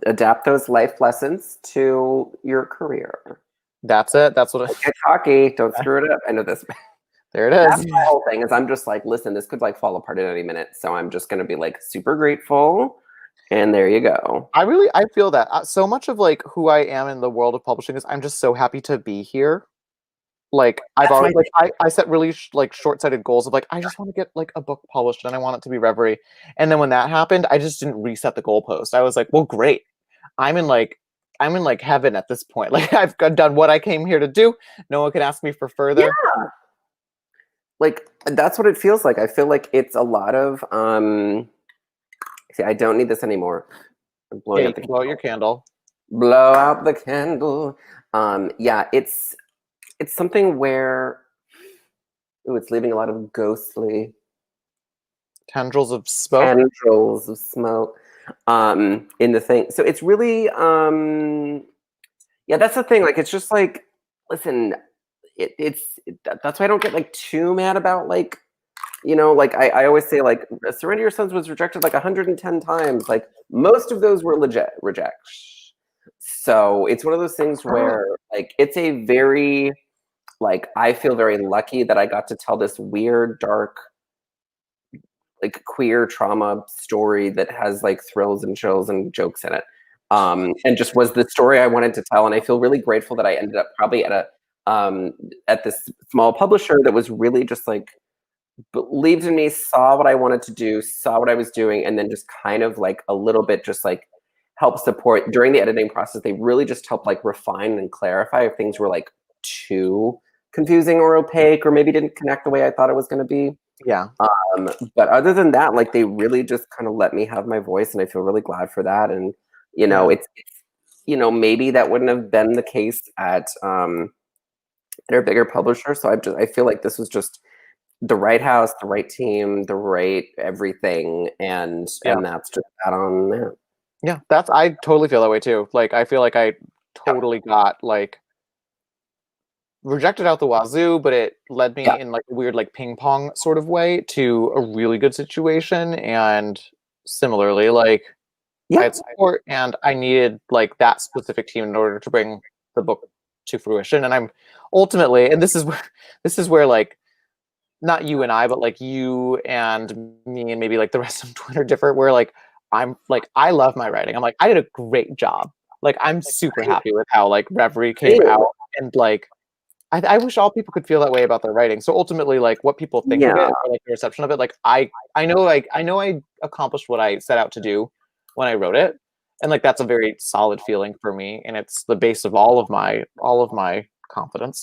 adapt those life lessons to your career. That's it. That's what Get cocky. Don't screw it up. I know this. There it is. That's my whole thing is I'm just like, listen, this could like fall apart at any minute. So I'm just going to be like super grateful. And there you go. I feel that so much of like who I am in the world of publishing is I'm just so happy to be here. Like I've always like I set really like short-sighted goals of like I just want to get like a book published and I want it to be Reverie. And then when that happened, I just didn't reset the goalpost. I was like, well, great. I'm in like heaven at this point. Like I've done what I came here to do. No one can ask me for further. Yeah. Like that's what it feels like. I feel like it's a lot of see, I don't need this anymore. I'm blowing out blow out your candle. Blow out the candle. Yeah, it's something where it's leaving a lot of ghostly tendrils of smoke. Tendrils of smoke in the thing. So it's really yeah, that's the thing. Like it's just like, listen, that's why I don't get like too mad about like, you know, like I always say like Surrender Your Sons was rejected like 110 times. Like most of those were legit rejects. So it's one of those things where like it's a very like I feel very lucky that I got to tell this weird, dark, like queer trauma story that has like thrills and chills and jokes in it. And just was the story I wanted to tell. And I feel really grateful that I ended up probably at this small publisher that was really just like believed in me, saw what I wanted to do, saw what I was doing, and then just kind of like a little bit just like help support during the editing process. They really just helped like refine and clarify if things were like too confusing or opaque or maybe didn't connect the way I thought it was going to be. Yeah. But other than that, like they really just kind of let me have my voice, and I feel really glad for that. And you know, it's you know, maybe that wouldn't have been the case at a bigger publisher. So I feel like this was just the right house, the right team, the right everything, and that's just that on that. Yeah, I totally feel that way too. Like I feel like I totally got like rejected out the wazoo, but it led me in like a weird like ping pong sort of way to a really good situation. And similarly, like I had support and I needed like that specific team in order to bring the book to fruition. And I'm ultimately, and this is where like not you and I, but like you and me and maybe like the rest of Twitter differ, where like I'm like I love my writing. I'm like I did a great job. Like I'm super happy with how like Reverie came out, and like I wish all people could feel that way about their writing. So ultimately, like what people think of it or like the reception of it, like I know I accomplished what I set out to do when I wrote it, and like that's a very solid feeling for me, and it's the base of all of my confidence.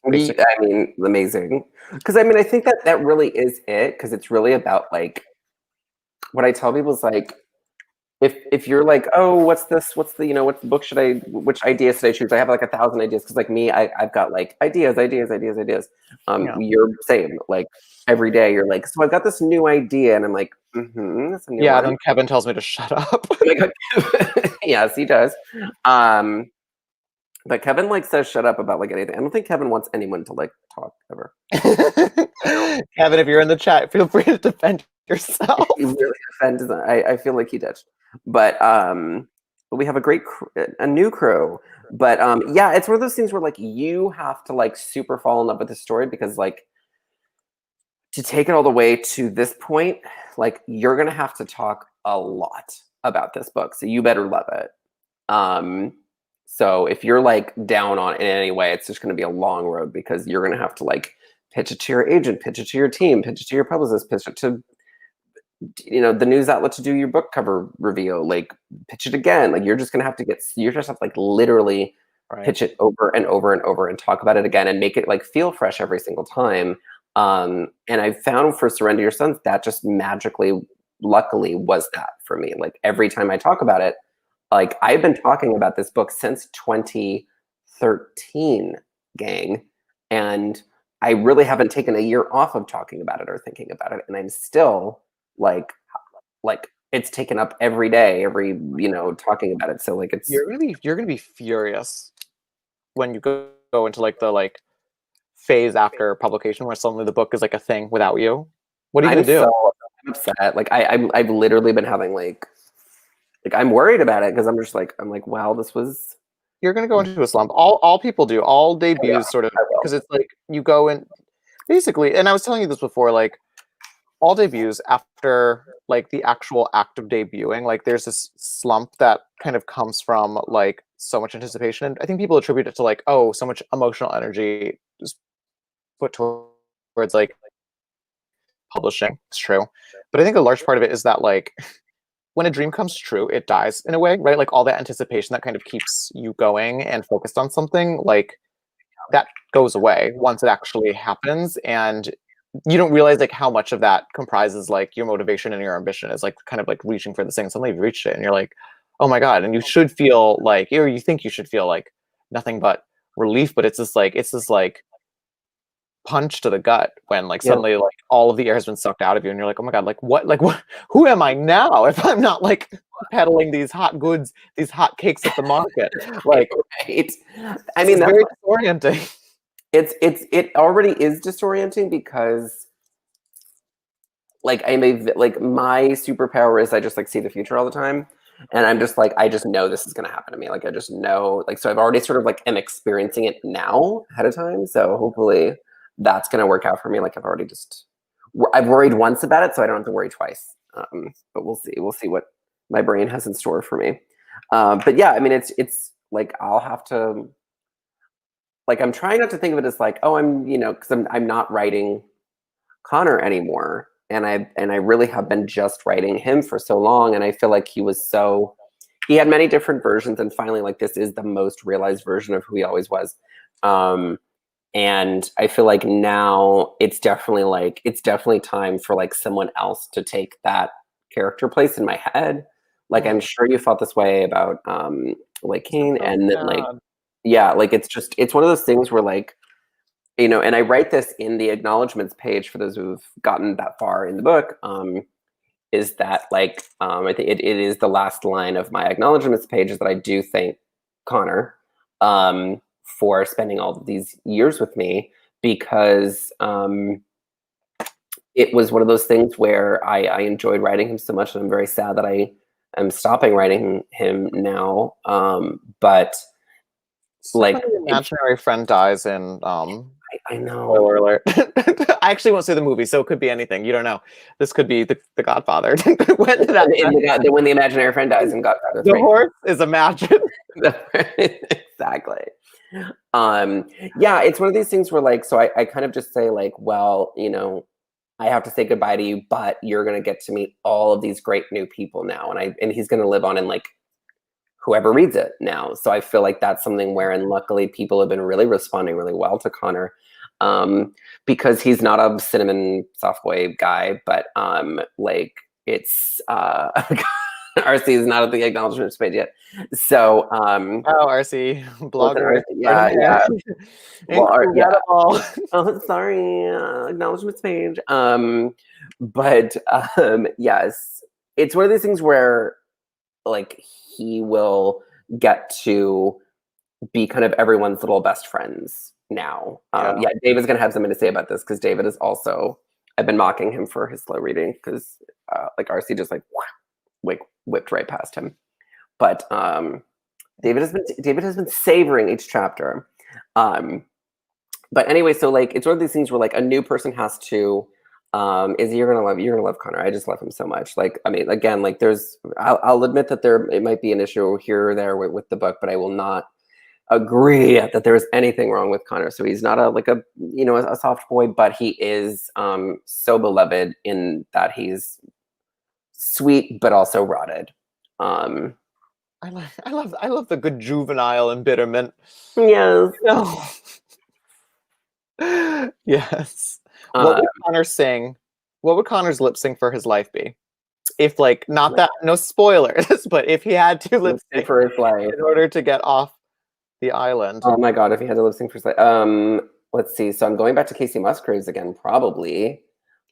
I mean, amazing. Because I mean, I think that really is it. Because it's really about like what I tell people is like, if you're like, oh, what's the book which idea should I choose? I have like 1,000 ideas. Because like me, I've got like ideas. You're same. Like every day you're like, so I've got this new idea, and I'm like, that's a new one. Then Kevin tells me to shut up. Yes, he does. But Kevin like says shut up about like anything. I don't think Kevin wants anyone to like talk ever. Kevin, if you're in the chat, feel free to defend yourself. He really defends. I feel like he did. But we have a new crew. But yeah, it's one of those things where like you have to like super fall in love with the story, because like to take it all the way to this point, like you're gonna have to talk a lot about this book. So you better love it. So if you're like down on it in any way, it's just going to be a long road, because you're going to have to like pitch it to your agent, pitch it to your team, pitch it to your publicist, pitch it to, you know, the news outlet to do your book cover reveal, like pitch it again. Like you're just going to have to like literally pitch it over and over and over and talk about it again and make it like feel fresh every single time. And I found for Surrender Your Sons, that just magically, luckily, was that for me. Like every time I talk about it, like I've been talking about this book since 2013, gang. And I really haven't taken a year off of talking about it or thinking about it. And I'm still like it's taken up every day, talking about it. So like you're gonna be furious when you go into like the phase after publication where suddenly the book is like a thing without you. What are you gonna do? I'm upset. Like I've literally been having like I'm worried about it because I'm like, wow, this was. You're gonna go into a slump. All people do. All debuts sort of, because it's like you go in basically. And I was telling you this before, like all debuts after like the actual act of debuting, like there's this slump that kind of comes from like so much anticipation. And I think people attribute it to like, oh, so much emotional energy is put towards like publishing. It's true. But I think a large part of it is that like when a dream comes true, it dies in a way, right? Like all that anticipation that kind of keeps you going and focused on something, like that goes away once it actually happens. And you don't realize like how much of that comprises like your motivation and your ambition is like kind of like reaching for this thing. Suddenly you've reached it and you're like, oh my God. And you should feel like, or you think you should feel like nothing but relief, but it's this like punch to the gut when like suddenly like all of the air has been sucked out of you and you're like, oh my God, like what who am I now if I'm not like peddling these hot goods, these hot cakes at the market? Like right. I mean, that's very disorienting. It already is disorienting because like my superpower is I just like see the future all the time. And I'm just like, I just know this is going to happen to me. Like, I just know, like, so I've already sort of like am experiencing it now ahead of time. So hopefully that's going to work out for me. Like I've worried once about it, so I don't have to worry twice. But we'll see. We'll see what my brain has in store for me. But yeah, I mean, it's like, I'll have to, like, I'm trying not to think of it as like, oh, because I'm not writing Connor anymore. And I really have been just writing him for so long. And I feel like he had many different versions. And finally, like, this is the most realized version of who he always was. And I feel like now it's definitely time for like someone else to take that character place in my head. Like, I'm sure you felt this way about like Kane. And then like, yeah, like it's one of those things where like, and I write this in the acknowledgments page for those who've gotten that far in the book, is that like, I think it is the last line of my acknowledgments page is that I do thank Connor for spending all of these years with me, because it was one of those things where I enjoyed writing him so much, and I'm very sad that I am stopping writing him now. But like, an imaginary friend dies in I know. Spoiler alert. I actually won't say the movie, so it could be anything. You don't know. This could be the Godfather. when the imaginary friend dies in Godfather 3. The horse is imagined. Exactly. Yeah, it's one of these things where like, so I kind of just say like, well, I have to say goodbye to you, but you're gonna get to meet all of these great new people now, and he's gonna live on in like whoever reads it now. So I feel like that's something where, and luckily people have been really responding really well to Connor, because he's not a cinnamon soft boy guy, but like it's RC is not at the acknowledgments page yet. So RC blogger. Yeah. Well, yeah. Oh, sorry, acknowledgments page. But yes, it's one of these things where like he will get to be kind of everyone's little best friends now. Yeah, David's gonna have something to say about this, because David is also, I've been mocking him for his slow reading, because like RC just like whipped right past him. But David has been savoring each chapter. But anyway, so like it's one of these things where like a new person has to you're gonna love Connor. I just love him so much. Like, I mean, again, like I'll admit that it might be an issue here or there with the book, but I will not agree that there is anything wrong with Connor. So he's not a soft boy, but he is so beloved in that he's sweet but also rotted. I love the good juvenile embitterment. Yes. Yes. What would Connor sing? What would Connor's lip sync for his life be? If like not that no spoilers, but if he had to lip sync for his life in order to get off the island. Oh my god, if he had to lip sync for his life. Let's see. So I'm going back to Casey Musgraves again, probably.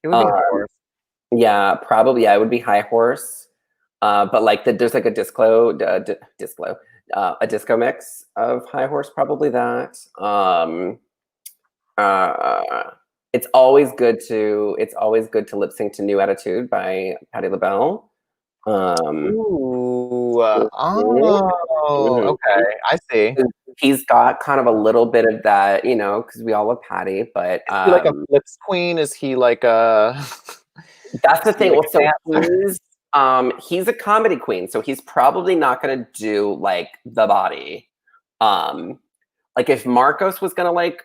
It would be High Horse. Yeah, probably. Yeah, it would be High Horse. But like there's like a disco mix of High Horse, probably that. It's always good to lip sync to New Attitude by Patti LaBelle. Okay, I see. He's got kind of a little bit of that, because we all love Patti, but is he like a flips queen? Is he like a that's the thing. He's a comedy queen, so he's probably not gonna do like the body. Like if Marcos was gonna like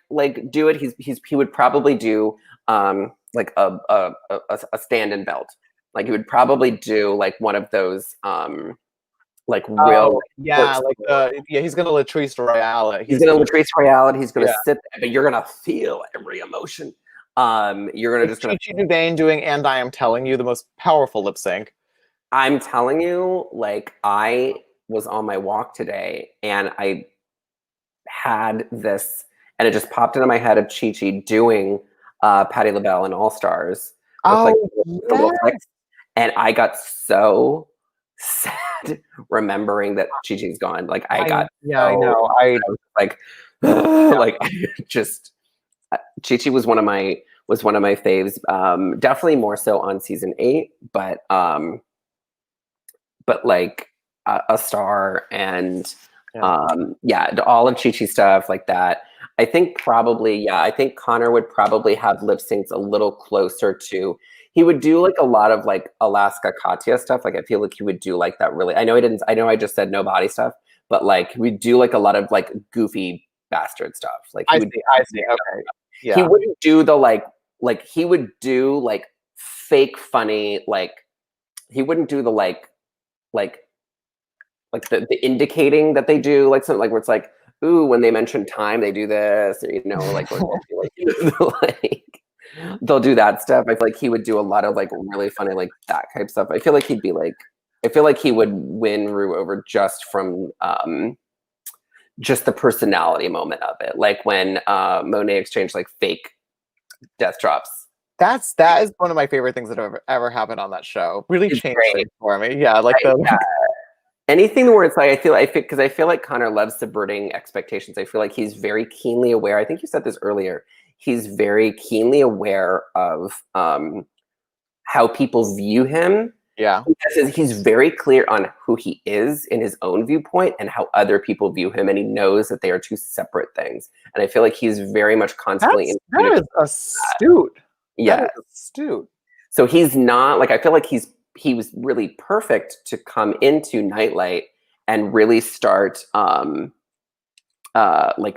do it, he would probably do like a stand-in belt. Like he would probably do like one of those like real he's gonna Latrice Royale. He's gonna Latrice Royale. He's gonna sit there, but you're gonna feel every emotion. You're gonna Chi Dubane doing "And I Am Telling You," the most powerful lip sync. I'm telling you, like I was on my walk today, and I had this, and it just popped into my head of Chi Chi doing Patti LaBelle in All Stars. And I got so sad remembering that Chi Chi's gone. Like I know. I was like, like just Chi Chi was one of my faves. Definitely more so on season 8, but like a star and all of Chi Chi stuff like that. I think Connor would probably have lip syncs a little closer to. He would do like a lot of like Alaska Katya stuff. Like I feel like he would do like that really. I know I just said no body stuff, but like we'd do like a lot of like goofy bastard stuff. Like I see. Okay. Yeah. He wouldn't do the like he would do like fake funny, like he wouldn't do the like the indicating that they do, like something like where it's like, ooh, when they mention time, they do this, or like they'll do that stuff. I feel like he would do a lot of like really funny, like that type stuff. I feel like he would win Rue over just from just the personality moment of it. Like when Monet exchanged like fake death drops. That is one of my favorite things that ever happened on that show. Really changed things for me. Yeah, like anything where it's like I feel like Connor loves subverting expectations. I feel like he's very keenly aware. I think you said this earlier. He's very keenly aware of how people view him. Yeah. Because he's very clear on who he is in his own viewpoint and how other people view him, and he knows that they are two separate things. And I feel like he's very much constantly that is astute. Yeah. That is astute. So he's not like, I feel like he was really perfect to come into Nightlight and really start like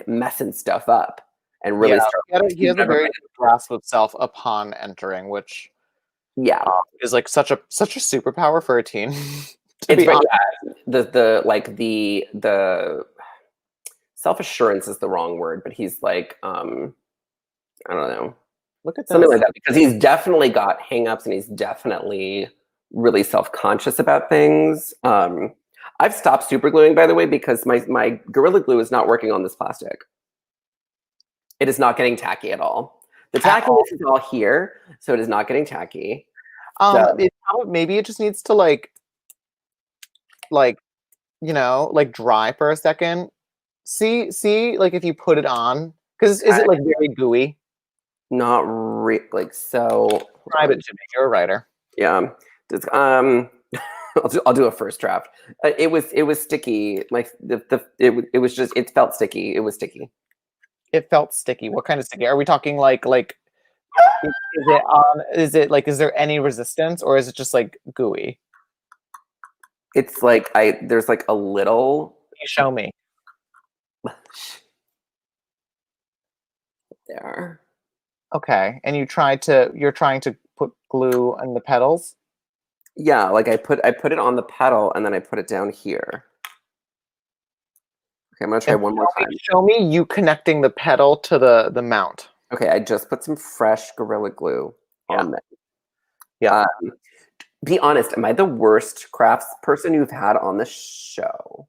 messing stuff up and really start. He has a very good grasp of self upon entering, which is like such a superpower for a teen. The self-assurance is the wrong word, but he's like I don't know. Look at something like that, because he's definitely got hangups and he's definitely really self-conscious about things. I've stopped super gluing, by the way, because my Gorilla Glue is not working on this plastic. It is not getting tacky at all. The tackiness is all here, so it is not getting tacky. Maybe it just needs to like dry for a second. See, like if you put it on, because is it like very gooey? Not like so. Describe it to me. You're a writer. Yeah. I'll do a first draft. It was sticky. Like it felt sticky. It was sticky. It felt sticky. What kind of sticky? Are we talking like is there any resistance, or is it just like gooey? It's like there's like a little. Can you show me? There. Okay, and you're trying to put glue on the petals? Yeah, like I put it on the pedal and then I put it down here. Okay, I'm gonna try one more time. Show me you connecting the pedal to the mount. Okay, I just put some fresh Gorilla Glue on there. Yeah. Be honest, am I the worst crafts person you've had on the show?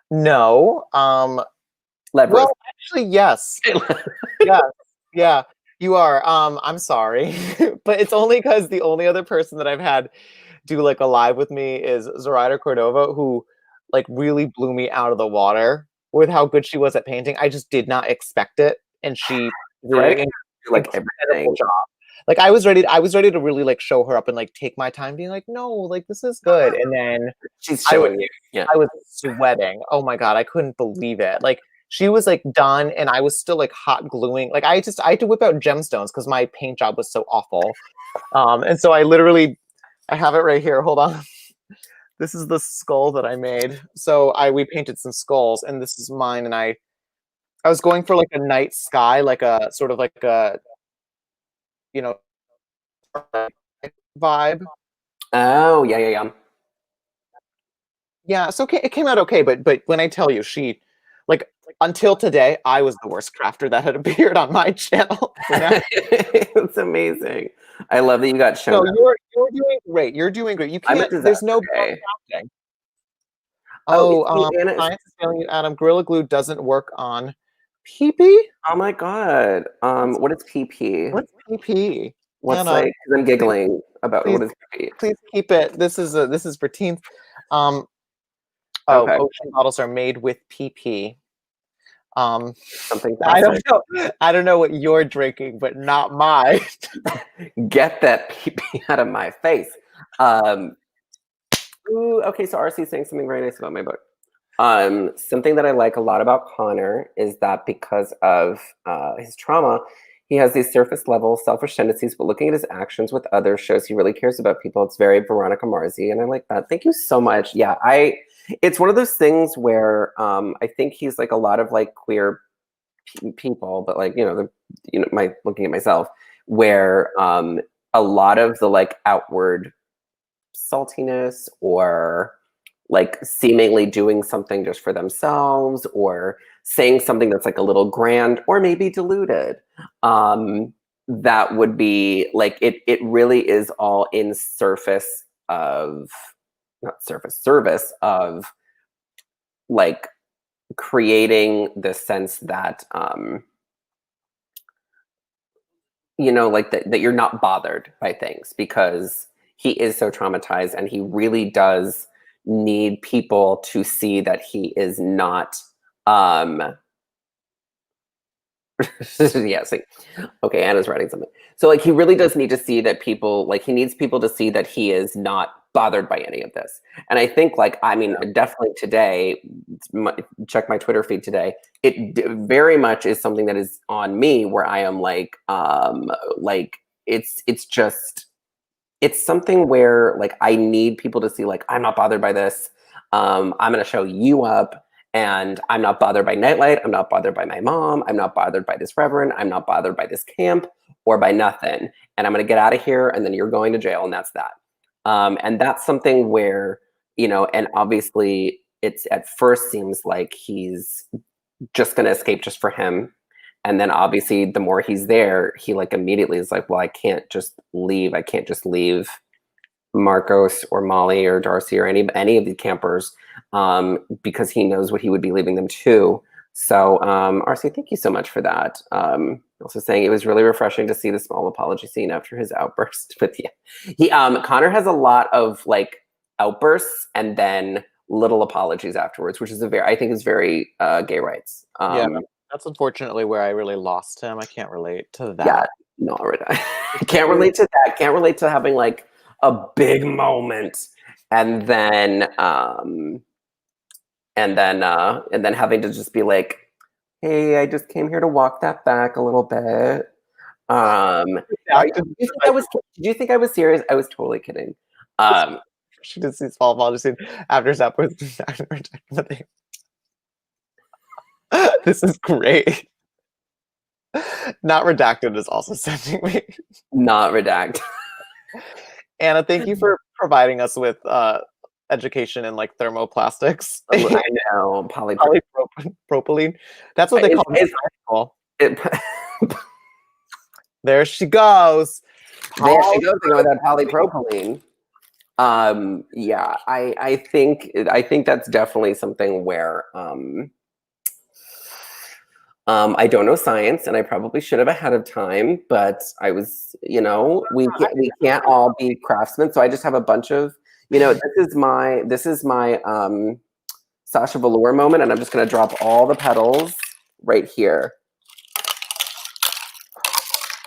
No. Well, actually, yes. Yes. Yeah, you are. I'm sorry. But it's only because the only other person that I've had do like a live with me is Zoraida Cordova, who like really blew me out of the water with how good she was at painting. I just did not expect it. And she did an incredible job. Like I was ready to really like show her up and like take my time being like, no, like this is good. And then she's showing you. Yeah. I was sweating. Oh my God, I couldn't believe it. Like she was like done and I was still like hot gluing. Like I had to whip out gemstones because my paint job was so awful. And so I have it right here. Hold on. This is the skull that I made. So we painted some skulls and this is mine. And I was going for like a night sky, like a sort of like a, you know, vibe. Oh, yeah. Yeah, so it came out okay, but when I tell you, like until today, I was the worst crafter that had appeared on my channel. It's amazing. I love that you got shown. No, you're doing great. You're doing great. You can't. There's no bad crafting. Science is telling you, Adam, Gorilla Glue doesn't work on PP. Oh my God. What is PP? What's PP? What's like? Because I'm giggling about what is PP. Please keep it. This is for teens. Okay. Ocean bottles are made with PP. Something I don't know what you're drinking, but not mine. Get that PP out of my face. Ooh, okay, so RC's saying something very nice about my book. Something that I like a lot about Connor is that because of his trauma, he has these surface level selfish tendencies, but looking at his actions with others shows he really cares about people. It's very Veronica Marzi, and I like that. Thank you so much. Yeah, it's one of those things where I think he's like a lot of like queer people, but like, looking at myself, where a lot of the like outward saltiness or like seemingly doing something just for themselves or saying something that's like a little grand or maybe diluted, that would be like, it really is all in service of like creating the sense that like that you're not bothered by things because he is so traumatized and he really does need people to see that he is not yeah, see. Okay, Anna's writing something. So like he really does need to see that he needs people to see that he is not bothered by any of this. And I think definitely today, check my Twitter feed today, it very much is something that is on me where I am like it's something where like I need people to see like I'm not bothered by this. I'm gonna show you up. And I'm not bothered by Nightlight. I'm not bothered by my mom. I'm not bothered by this reverend. I'm not bothered by this camp or by nothing. And I'm going to get out of here. And then you're going to jail. And that's that. And that's something where, and obviously it's at first seems like he's just going to escape just for him. And then obviously the more he's there, he like immediately is like, well, I can't just leave. I can't just leave Marcos or Molly or Darcy or any of the campers because he knows what he would be leaving them to. So RC, thank you so much for that. Also saying it was really refreshing to see the small apology scene after his outburst. But yeah, Connor has a lot of like outbursts and then little apologies afterwards, which is I think is very gay rights. Yeah, that's unfortunately where I really lost him. I can't relate to that. Yeah, no, I can't relate to that. Can't relate to having like a big moment and then having to just be like, hey, I just came here to walk that back a little bit. Did you think I was serious? I was totally kidding. She did see small apology after that was this is great. Not Redacted is also sending me. Not Redact. Anna, thank you for providing us with education in like thermoplastics. I know, polypropylene. That's what they call it. There she goes. There she goes again with that polypropylene. Yeah, I think that's definitely something where I don't know science, and I probably should have ahead of time, but I was, we can't all be craftsmen, so I just have a bunch of, this is my Sasha Velour moment, and I'm just gonna drop all the petals right here.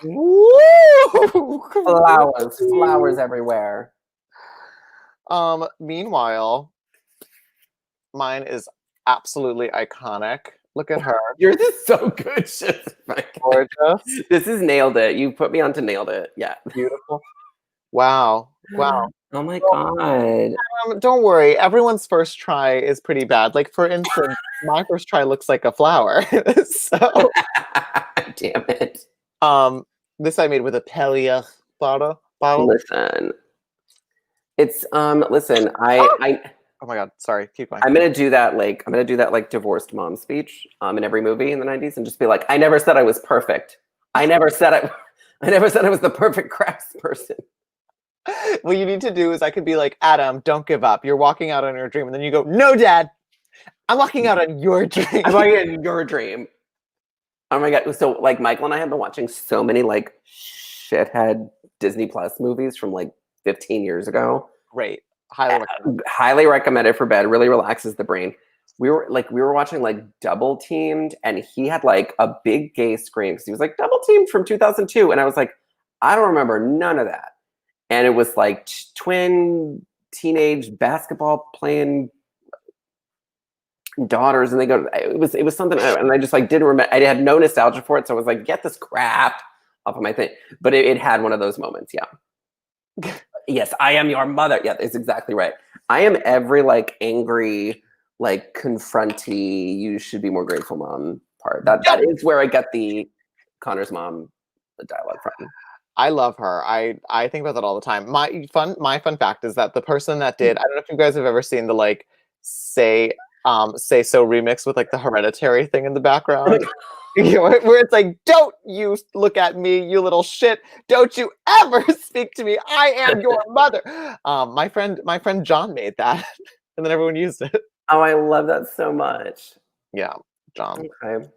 Woo! Flowers everywhere. Meanwhile, mine is absolutely iconic. Look at her. Yours is so good. Gorgeous. This is nailed it. You put me on to nailed it. Yeah. Beautiful. Wow. Oh my God. Don't worry. Everyone's first try is pretty bad. Like, for instance, my first try looks like a flower. So damn it. This I made with a Pelia bottle. Listen. It's listen, oh my God, sorry, keep going. I'm gonna do that like divorced mom speech in every movie in the 90s and just be like, I never said I was perfect. I never said I was the perfect crafts person. What you need to do is I could be like, Adam, don't give up. You're walking out on your dream. And then you go, no, Dad, I'm walking out on your dream. I'm walking out on your dream. Oh my God. So like Michael and I have been watching so many like shithead Disney Plus movies from like 15 years ago. Great. Highly recommended for bed. Really relaxes the brain. We were watching like Double Teamed, and he had like a big gay screen because he was like Double Teamed from 2002. And I was like, I don't remember none of that. And it was like twin teenage basketball playing daughters, and it was something, and I just like didn't remember. I had no nostalgia for it, so I was like, get this crap off of my thing. But it had one of those moments, yeah. Yes, I am your mother. Yeah, it's exactly right. I am every like angry, like confronty, you should be more grateful mom part. That is where I get the Connor's mom dialogue from. I love her. I think about that all the time. My fun fact is that the person that did, I don't know if you guys have ever seen the like say so remix with like the Hereditary thing in the background. Where it's like, don't you look at me, you little shit. Don't you ever speak to me. I am your mother. My friend John made that. And then everyone used it. Oh, I love that so much. Yeah, John. Okay.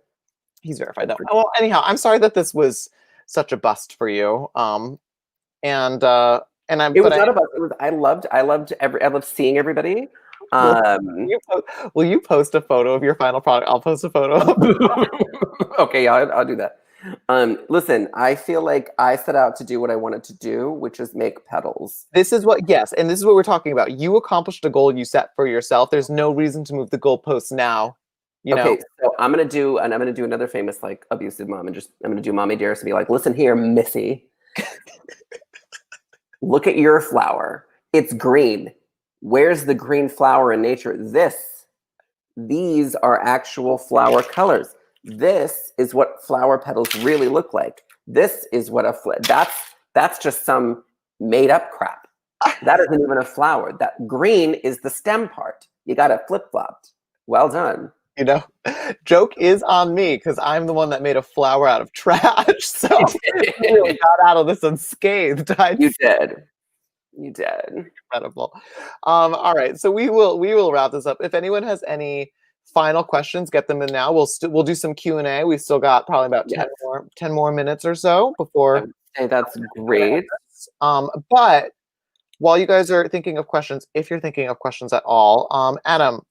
He's verified that. Well, anyhow, I'm sorry that this was such a bust for you. And it was not a bust. It was I loved seeing everybody. Will you post a photo of your final product? I'll post a photo. Okay, yeah, I'll do that. Listen, I feel like I set out to do what I wanted to do, which is make petals. This is what we're talking about. You accomplished a goal you set for yourself. There's no reason to move the goalposts now. Okay, so I'm gonna do another famous like abusive mom, and I'm gonna do Mommy Dearest to be like, listen here, Missy. Look at your flower. It's green. Where's the green flower in nature? These are actual flower colors. This is what flower petals really look like. This is what that's just some made up crap. That isn't even a flower. That green is the stem part. You got it flip-flopped. Well done. Joke is on me because I'm the one that made a flower out of trash. So I really got out of this unscathed. You did. Incredible. All right, so we will wrap this up. If anyone has any final questions, get them in now. We'll do some Q&A. We've still got probably about 10 more minutes or so before. That's great. But while you guys are thinking of questions, if you're thinking of questions at all, Adam,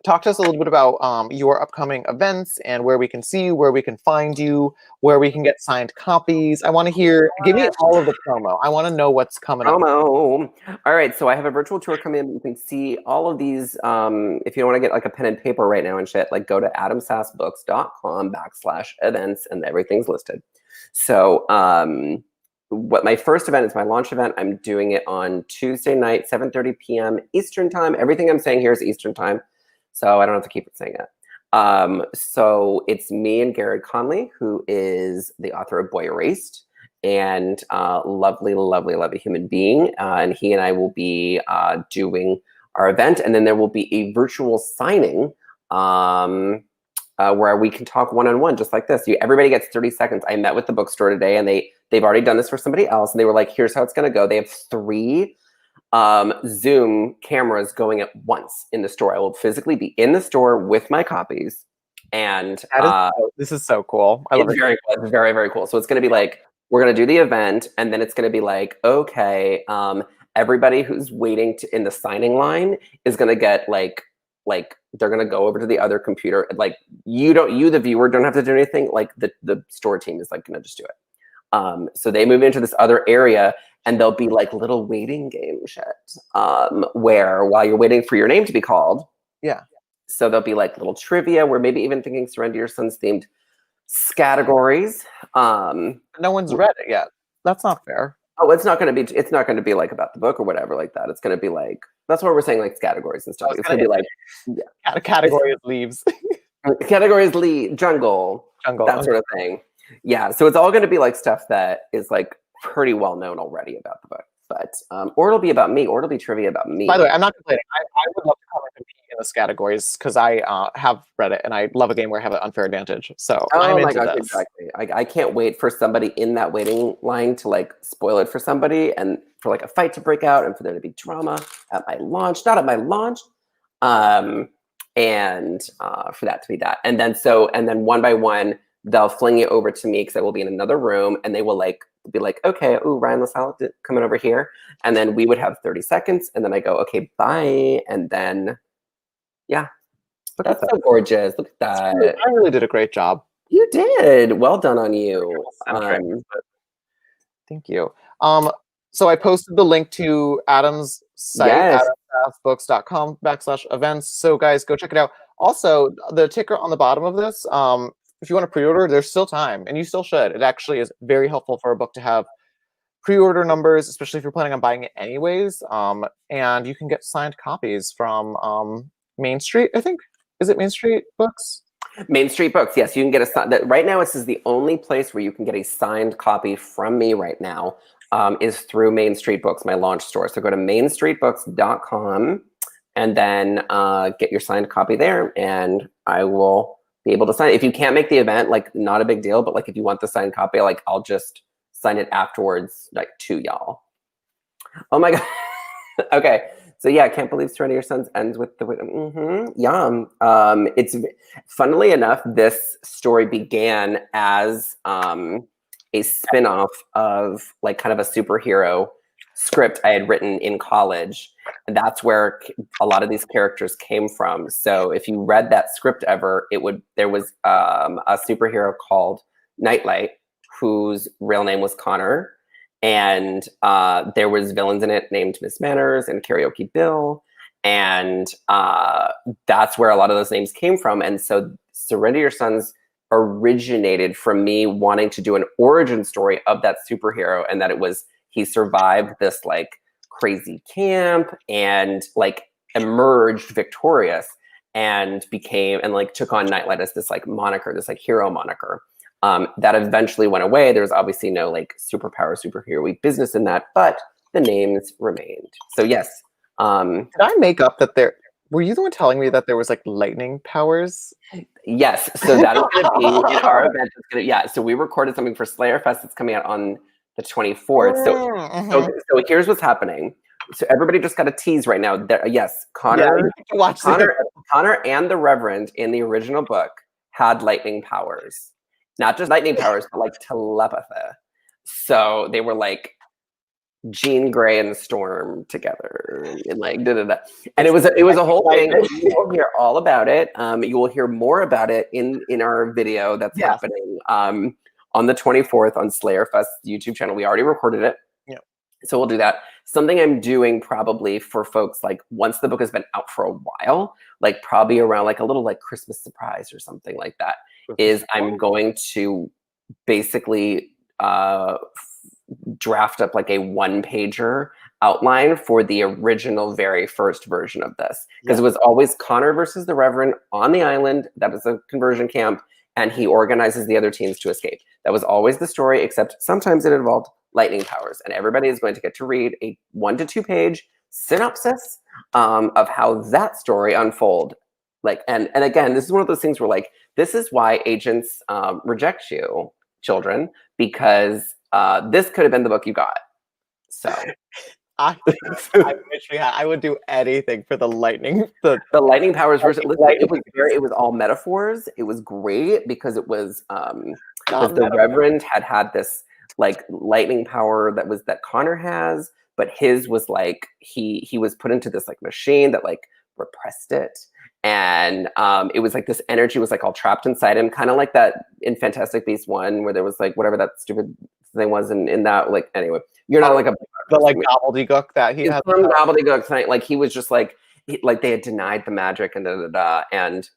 talk to us a little bit about your upcoming events and where we can see you, where we can find you, where we can get signed copies. I want to hear, give me all of the promo. I want to know what's coming up. All right, so I have a virtual tour coming in. You can see all of these. If you don't want to get like a pen and paper right now and shit, like go to adamsassbooks.com/events and everything's listed. So what my first event is, my launch event. I'm doing it on Tuesday night, 7:30 p.m. Eastern time. Everything I'm saying here is Eastern time, so I don't have to keep saying it. So it's me and Garrett Conley, who is the author of Boy Erased, and lovely human being. And he and I will be doing our event, and then there will be a virtual signing where we can talk one-on-one just like this. Everybody gets 30 seconds. I met with the bookstore today, and they've already done this for somebody else, and they were like, here's how it's going to go. They have 3 Zoom cameras going at once in the store. I will physically be in the store with my copies. And this is so cool. I love it. It's very, very cool. So it's going to be like, we're going to do the event, and then it's going to be like, okay, everybody who's waiting in the signing line is going to get like they're going to go over to the other computer. Like you, the viewer, don't have to do anything. Like the store team is like going to just do it. So they move into this other area, and there'll be like little waiting game shit where while you're waiting for your name to be called. Yeah. So there'll be like little trivia. We're maybe even thinking Surrender Your Sons themed categories. No one's read it yet. That's not fair. Oh, it's not going to be like about the book or whatever like that. It's going to be like, that's why we're saying like categories and stuff. It's going to be like, yeah. Category is leaves. Categories jungle, that sort of thing. Yeah. So it's all going to be like stuff that is like pretty well known already about the book. But or it'll be about me, or it'll be trivia about me. By the way, I'm not complaining. I would love to come and compete in those categories because I have read it and I love a game where I have an unfair advantage. So I'm into this. Exactly. I can't wait for somebody in that waiting line to like spoil it for somebody, and for like a fight to break out, and for there to be drama at my launch, not at my launch, and for that to be that, and then one by one they'll fling you over to me because I will be in another room, and they will like be like, okay, ooh, Ryan LaSalle coming over here. And then we would have 30 seconds. And then I go, okay, bye. And then, yeah. That's so gorgeous. Look at that. I really did a great job. You did. Well done on you. Thank you. So I posted the link to Adam's site, yes. adamsassbooks.com/events. So guys, go check it out. Also, the ticker on the bottom of this, if you want to pre-order, there's still time, and you still should. It actually is very helpful for a book to have pre-order numbers, especially if you're planning on buying it anyways. And you can get signed copies from Main Street, I think. Is it Main Street Books? Main Street Books, yes. You can get right now, this is the only place where you can get a signed copy from me right now, is through Main Street Books, my launch store. So go to mainstreetbooks.com and then get your signed copy there, and I will be able to sign it. If you can't make the event, like not a big deal, but like if you want the signed copy, like I'll just sign it afterwards, like to y'all. Oh my God. Okay. So yeah, I can't believe Surrender Your Sons ends with the yum. It's funnily enough, this story began as a spin-off of like kind of a superhero script I had written in college. And that's where a lot of these characters came from. So if you read that script ever, there was a superhero called Nightlight, whose real name was Connor. And there was villains in it named Miss Manners and Karaoke Bill. And that's where a lot of those names came from. And so Surrender Your Sons originated from me wanting to do an origin story of that superhero, and that he survived this like crazy camp and like emerged victorious and took on Nightlight as this like moniker, this like hero moniker. That eventually went away. There's obviously no like superhero business in that, but the names remained. So yes. Did I make up that were you the one telling me that there was like lightning powers? Yes. So that is going to be in our event. So we recorded something for Slayer Fest that's coming out on the 24th. So here's what's happening. So everybody just got a tease right now. Yes, Connor and the Reverend in the original book had lightning powers. Not just lightning powers, but like telepathy. So they were like Jean Grey and Storm together, and like da-da-da. And it was a whole thing. You will hear all about it. You will hear more about it in our video that's happening on the 24th on Slayer Fest YouTube channel. We already recorded it. Yeah. So we'll do that. Something I'm doing probably for folks, like once the book has been out for a while, like probably around like a little like Christmas surprise or something like that, is I'm going to basically draft up like a one-pager outline for the original very first version of this. Because it was always Connor versus the Reverend on the island. That was a conversion camp. And he organizes the other teams to escape. That was always the story, except sometimes it involved lightning powers. And everybody is going to get to read a 1 to 2 page synopsis of how that story unfolded. Like, and again, this is one of those things where like, this is why agents reject you, children, because this could have been the book you got. So I wish we had. I would do anything for the lightning. The lightning powers version. Listen, it was all metaphors. It was great because it was because the Reverend had this like lightning power that Connor has, but his was like he was put into this like machine that like repressed it. And it was like this energy was like all trapped inside him, kind of like that in Fantastic Beasts 1, where there was like whatever that stupid thing was in that, like, anyway, you're not like the like gobbledygook that he had. Some gobbledygook tonight. Like he was just like they had denied the magic and and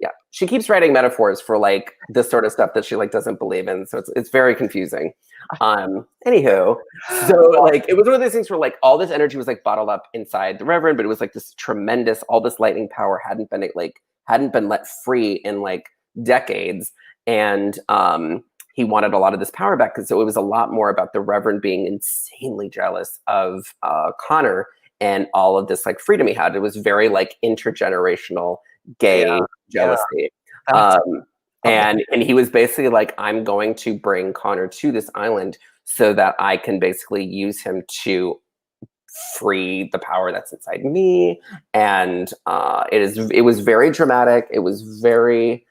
yeah, she keeps writing metaphors for like this sort of stuff that she like doesn't believe in, so it's very confusing. Anywho, so like it was one of those things where like all this energy was like bottled up inside the Reverend, but it was like this tremendous, all this lightning power hadn't been let free in like decades, and he wanted a lot of this power back, because so it was a lot more about the Reverend being insanely jealous of Connor and all of this like freedom he had. It was very like intergenerational gay jealousy. And he was basically like, I'm going to bring Connor to this island so that I can basically use him to free the power that's inside me. And it was very dramatic. It was very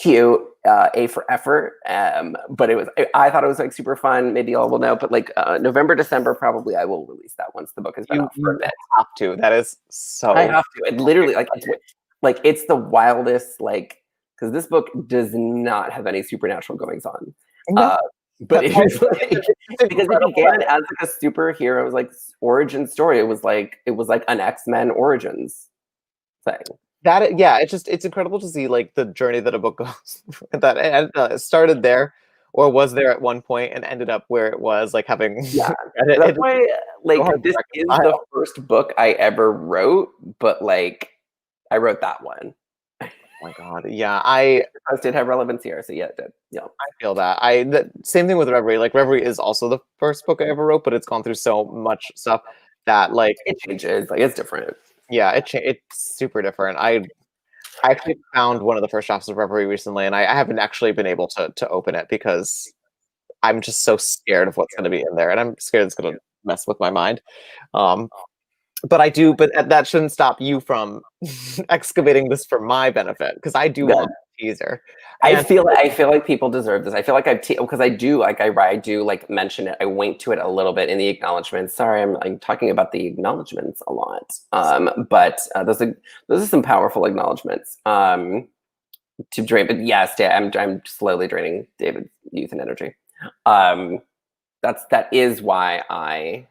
cute, A for effort. But I thought it was like super fun. Maybe y'all will know, but like November, December, probably I will release that once the book has been out for a bit. Have to. That is so. I have to. It literally it's the wildest, like, because this book does not have any supernatural goings on. No. But it was like, because it began as like a superhero like origin story. It was like an X-Men origins thing. It's incredible to see like the journey that a book goes that started there or was there at one point and ended up where it was, like having that's why like this is the first book I ever wrote, but like I wrote that one. Oh my god, yeah, I did have relevance here, so yeah, it did. Yeah, I feel that. Same thing with Reverie. Like Reverie is also the first book I ever wrote, but it's gone through so much stuff that like it changes, like it's different. Yeah, it's super different. I actually found one of the first drafts of Reverie recently, and I haven't actually been able to open it because I'm just so scared of what's going to be in there, and I'm scared it's going to mess with my mind. But that shouldn't stop you from excavating this for my benefit, because I do want a teaser. I feel like people deserve this. I feel like because I do like mention it. I wink to it a little bit in the acknowledgments. Sorry, I'm talking about the acknowledgments a lot. But those are some powerful acknowledgments. To drain, but yes, I'm slowly draining David's youth and energy. That is why I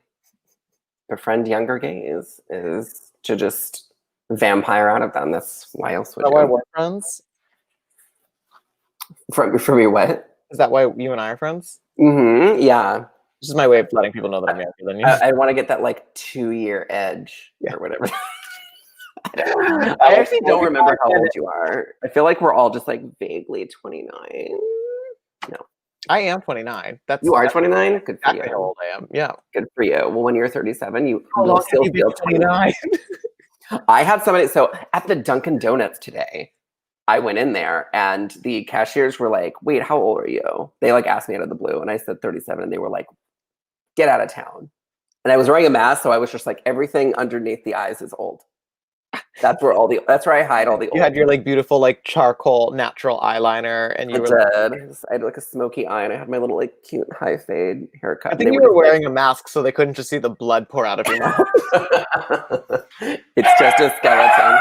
befriend younger gays, is to just vampire out of them. That's why else would you? Why we're friends? For me, what? Is that why you and I are friends? Mm-hmm. Yeah. This is my way of letting people know that I'm younger than you. I want to get that like 2-year edge or whatever. I actually don't remember how old you are. I feel like we're all just like vaguely 29. No. I am 29. You are 29? Good for you. How old I am. Yeah. Good for you. Well, when you're 37, you will still feel 29. I had somebody, so at the Dunkin' Donuts today, I went in there and the cashiers were like, wait, how old are you? They like asked me out of the blue and I said 37 and they were like, get out of town. And I was wearing a mask, so I was just like, everything underneath the eyes is old. That's where I hide all the old. You had your like beautiful like charcoal natural eyeliner, and I had like a smoky eye, and I had my little like cute high fade haircut. I think you were wearing a mask so they couldn't just see the blood pour out of your mouth. It's just a skeleton.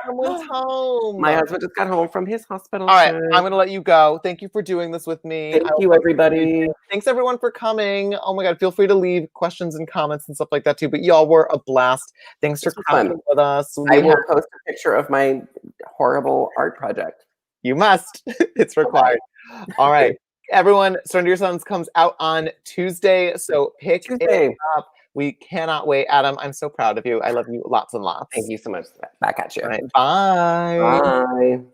Someone's home. My husband just got home from his hospital. All right, I'm gonna let you go. Thank you for doing this with me. Thank you, everybody. Thanks everyone for coming. Oh my god, feel free to leave questions and comments and stuff like that too. But y'all were a blast. Thanks for coming with us. I will post a picture of my horrible art project. You must. It's required. All right, everyone. Surrender Your Sons comes out on Tuesday, so pick it up. We cannot wait. Adam, I'm so proud of you. I love you lots and lots. Thank you so much. Back at you. All right, bye. Bye.